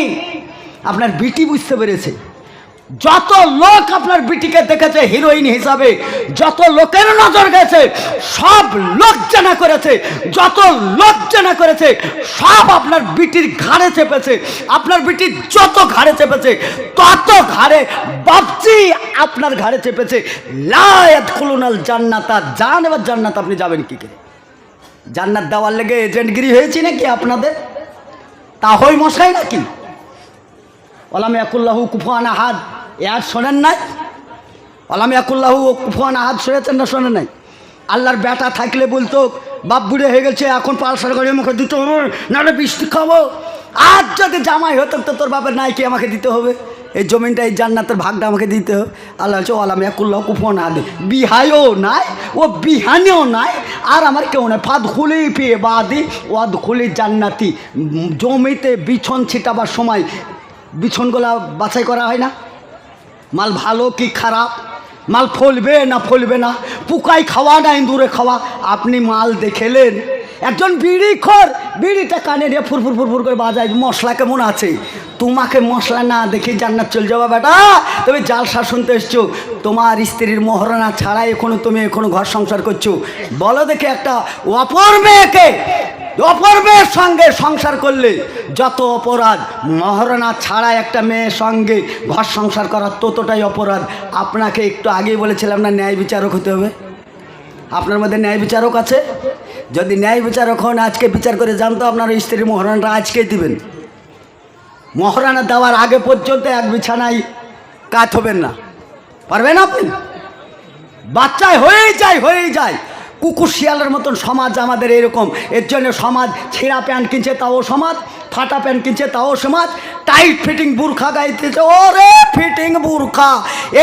আপনার বিটি বুঝতে পেরেছে। যত লোক আপনার বিটিকে দেখেছে হিরোইন হিসাবে, যত লোকের নজর গেছে, সব লোক জানা করেছে, যত লোক জানা করেছে সব আপনার বিটির ঘাড়ে চেপেছে। আপনার বিটির যত ঘাড়ে চেপেছে তত ঘাড়ে বাপজি আপনার ঘাড়ে চেপেছে। লা ইয়াদখুলুনাল জান্নাতা, জান এবার জান্নাত আপনি যাবেন কি করে? জান্নাত দেওয়ার লেগে এজেন্টগিরি হয়েছে নাকি আপনাদের? তা হই মশাই নাকি? ওয়ালাম ইয়াকুল্লাহু কুফুয়ান আহাদ, আর শোনেন নাই? ওয়ালাম ইয়াকুল্লাহু কুফুয়ান আহাদ শুনেছেন না শোনেন নাই? আল্লাহর বেটা থাকলে বলতো, বাপ বুড়ে হয়ে গেছে এখন পালসার গাড়ি আমাকে দিতে হবে, নাহলে বৃষ্টি খাবো। আজ যদি জামাই হতো তো তোর বাপের নাইকে আমাকে দিতে হবে, এই জমিনটা এই জান্নাতের ভাগটা আমাকে দিতে হবে। আল্লাহ হচ্ছে ওয়ালাম ইয়াকুল্লাহু কুফুয়ান আহাদ, বিহাইও নাই ও বিহানেও নাই, আর আমার কেউ নাই। ফাদখুলি ফি ইবাদি ওয়াদখুলি জান্নাতি। জমিতে বিছন ছিটাবার সময় বিছনগুলা বাছাই করা হয় না, মাল ভালো কি খারাপ, মাল ফলবে না ফলবে না, পোকায় খাওয়া না ইঁদুরে খাওয়া। আপনি মাল দেখেলেন, একজন বিড়ি খোর বিড়িটা কানে দিয়ে ফুরফুর ফুরফুর করে বাজায়, মশলা কেমন আছে? তোমাকে মশলা না দেখে জান্নাত চলে যাবা বেটা। তুমি জালসা শুনতে এসছো, তোমার স্ত্রীর মহারণা ছাড়াই তুমি এখনো ঘর সংসার করছো। বলো দেখে, একটা অপর মেয়েকে অপর মেয়ের সঙ্গে সংসার করলে যত অপরাধ, মহারণা ছাড়া একটা মেয়ের সঙ্গে ঘর সংসার করার ততটাই অপরাধ। আপনাকে একটু আগেই বলেছিলাম না, ন্যায় বিচারক হতে হবে। আপনার মধ্যে ন্যায় বিচারক আছে? যদি ন্যায় বিচারক হন, আজকে বিচার করে জানতো আপনার স্ত্রীর মহারণাটা আজকেই দিবেন। মহারণা দেওয়ার আগে পর্যন্ত এক বিছানায় কাজ হবেন না, পারবেন আপনি? বাচ্চায় হয়েই যায়। কুকুর শিয়ালের মতন সমাজ আমাদের এরকম। এর জন্য সমাজ ছেঁড়া প্যান্ট কিনছে তাও সমাজ, ফাটা প্যান্ট কিনছে তাও সমাজ, টাইট ফিটিং বুরখা গাইতেছে, ওরে ফিটিং বুরখা,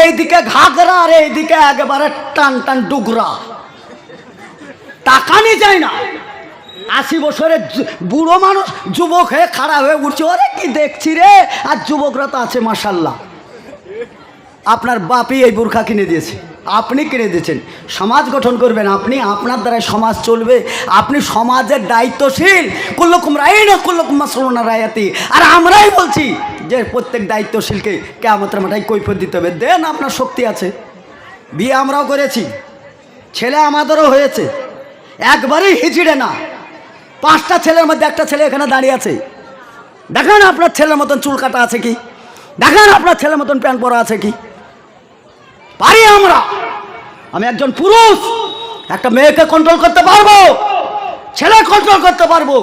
এইদিকে ঘাগরা আর এইদিকে একেবারে টান টান ডুগরা, তাকানি যায় না। 80 বছরের বুড়ো মানুষ যুবক হয়ে খাড়া হয়ে উঠছে, ওরে কি দেখছি রে। আর যুবকরা তো আছে মাশাল্লাহ। আপনার বাপই এই বুরখা কিনে দিয়েছে, আপনি কিনে দিয়েছেন। সমাজ গঠন করবেন আপনি, আপনার দ্বারাই সমাজ চলবে। আপনি সমাজের দায়িত্বশীল। কুল্লুকুম রাইনা কুল্লুকুম মাসউলুন আন রাইয়াতি। আর আমরাই বলছি যে প্রত্যেক দায়িত্বশীলকে কিয়ামতের মাঠে কৈফিয়ত দিতে হবে। দেন, আপনার শক্তি আছে। বিয়ে আমরাও করেছি, ছেলে আমাদেরও হয়েছে, একবারই হিজড়ে না। 5টা ছেলের মধ্যে একটা ছেলে এখানে দাঁড়িয়ে আছে। দেখেন আপনার ছেলের মতন চুল কাটা আছে কি? দেখেন আপনার ছেলের মতন প্যান্ট পরা আছে কি? পারি আমরা। আমি একজন পুরুষ, একটা মেয়েকে কন্ট্রোল করতে পারবো, ছেলে কন্ট্রোল করতে পারবো,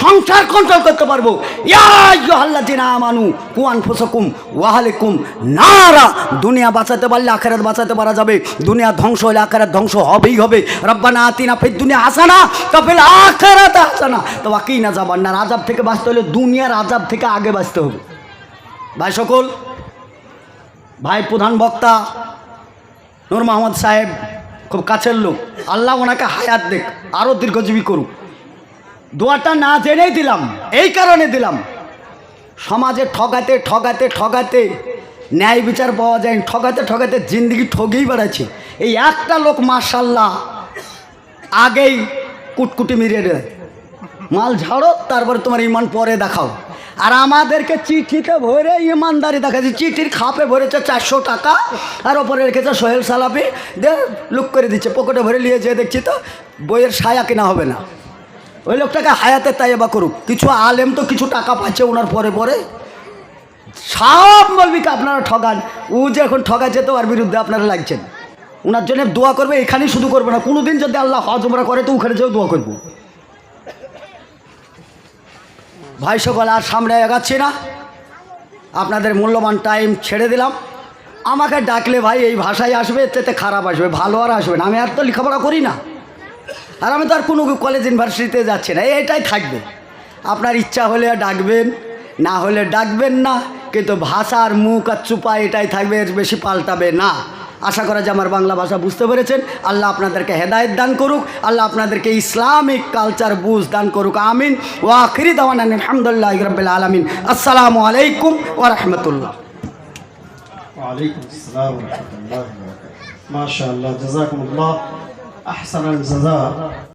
সংসার কন্ট্রোল করতে পারবো। ইয়া আইয়ুহাল্লাযিনা আমানু কু আনফুসাকুম ওয়া আহলিকুম নারা। দুনিয়া বাঁচাতে পারলে আখিরাত বাঁচাতে পারা যাবে, দুনিয়া ধ্বংস হলে আখিরাত ধ্বংস হবেই হবে। রব্বানা আতিনা ফিদ দুনিয়া হাসানা ওয়া ফিল আখিরাতি হাসানা ওয়া কিনা আযাবান্নার। আযাব থেকে বাঁচতে হলে দুনিয়ার আযাব থেকে আগে বাঁচতে হবে। ভাই সকল, ভাই প্রধান বক্তা নূর মোহাম্মদ সাহেব খুব কাছের লোক, আল্লাহ ওনাকে হায়াত দেখ, আরও দীর্ঘজীবী করুক। দোয়াটা না জেনেই দিলাম, এই কারণে দিলাম, সমাজে ঠগাতে ঠগাতে ঠগাতে ন্যায় বিচার পাওয়া যায় না। ঠকাতে ঠকাতে জিন্দগি ঠগেই বেড়াচ্ছে। এই একটা লোক মাশাল্লাহ আগেই কুটকুটি মিরিয়ে দেয়, মাল ঝাড়ো তারপরে তোমার ইমান পরে দেখাও। আর আমাদেরকে চিঠিতে ভরে ইমানদারি দেখাচ্ছে। চিঠির খাপে ভরেছে 400 টাকা আর ওপরে রেখেছে সোহেল সালাপি, দে লুক করে দিচ্ছে, পকেটে ভরে নিয়ে যেয়ে দেখছি তো বইয়ের সায়া কেনা হবে না। ওই লোকটাকে হায়াতে তাইবা করুক। কিছু আলেম তো কিছু টাকা পাচ্ছে ওনার পরে পরে। সব মৌলবীকে আপনারা ঠগান। ও যে এখন ঠগাচ্ছে তো ওর বিরুদ্ধে আপনারা লাগছেন। ওনার জন্য দোয়া করবে, এখানেই শুধু করবে না, কোনো দিন যদি আল্লাহ হজ উমরা করে তো ওখানে যেও দোয়া করবো। ভাই সকল আর সামনে এগাচ্ছি না, আপনাদের মূল্যবান টাইম ছেড়ে দিলাম। আমাকে ডাকলে ভাই এই ভাষায় আসবে, এতে খারাপ আসবে, ভালো আর আসবে না। আমি আর তো লেখাপড়া করি না, আর আমি তো আর কোনো কলেজ ইউনিভার্সিটিতে যাচ্ছি না। এইটাই থাকবে। আপনার ইচ্ছা হলে ডাকবেন, না হলে ডাকবেন না, কিন্তু ভাষার মুখ আর চুপা এটাই থাকবে, এর বেশি পাল্টাবে না। আশা করা যায় আমার বাংলা ভাষা বুঝতে পেরেছেন। আল্লাহ আপনাদেরকে হেদায়েত দান করুক, আল্লাহ আপনাদেরকে ইসলামিক কালচার বুঝ দান করুক। আমিন। ওয়া আখিরি দাওয়ানা আলহামদুলিল্লাহি রাব্বিল আলামিন। আসসালামু আলাইকুম ওয়া রাহমাতুল্লাহ। ওয়া আলাইকুম আসসালাম ওয়া রাহমাতুল্লাহি ওয়া বারাকাতুহু। মাশাআল্লাহ, জাযাকুমুল্লাহ আহসানাল জাযা।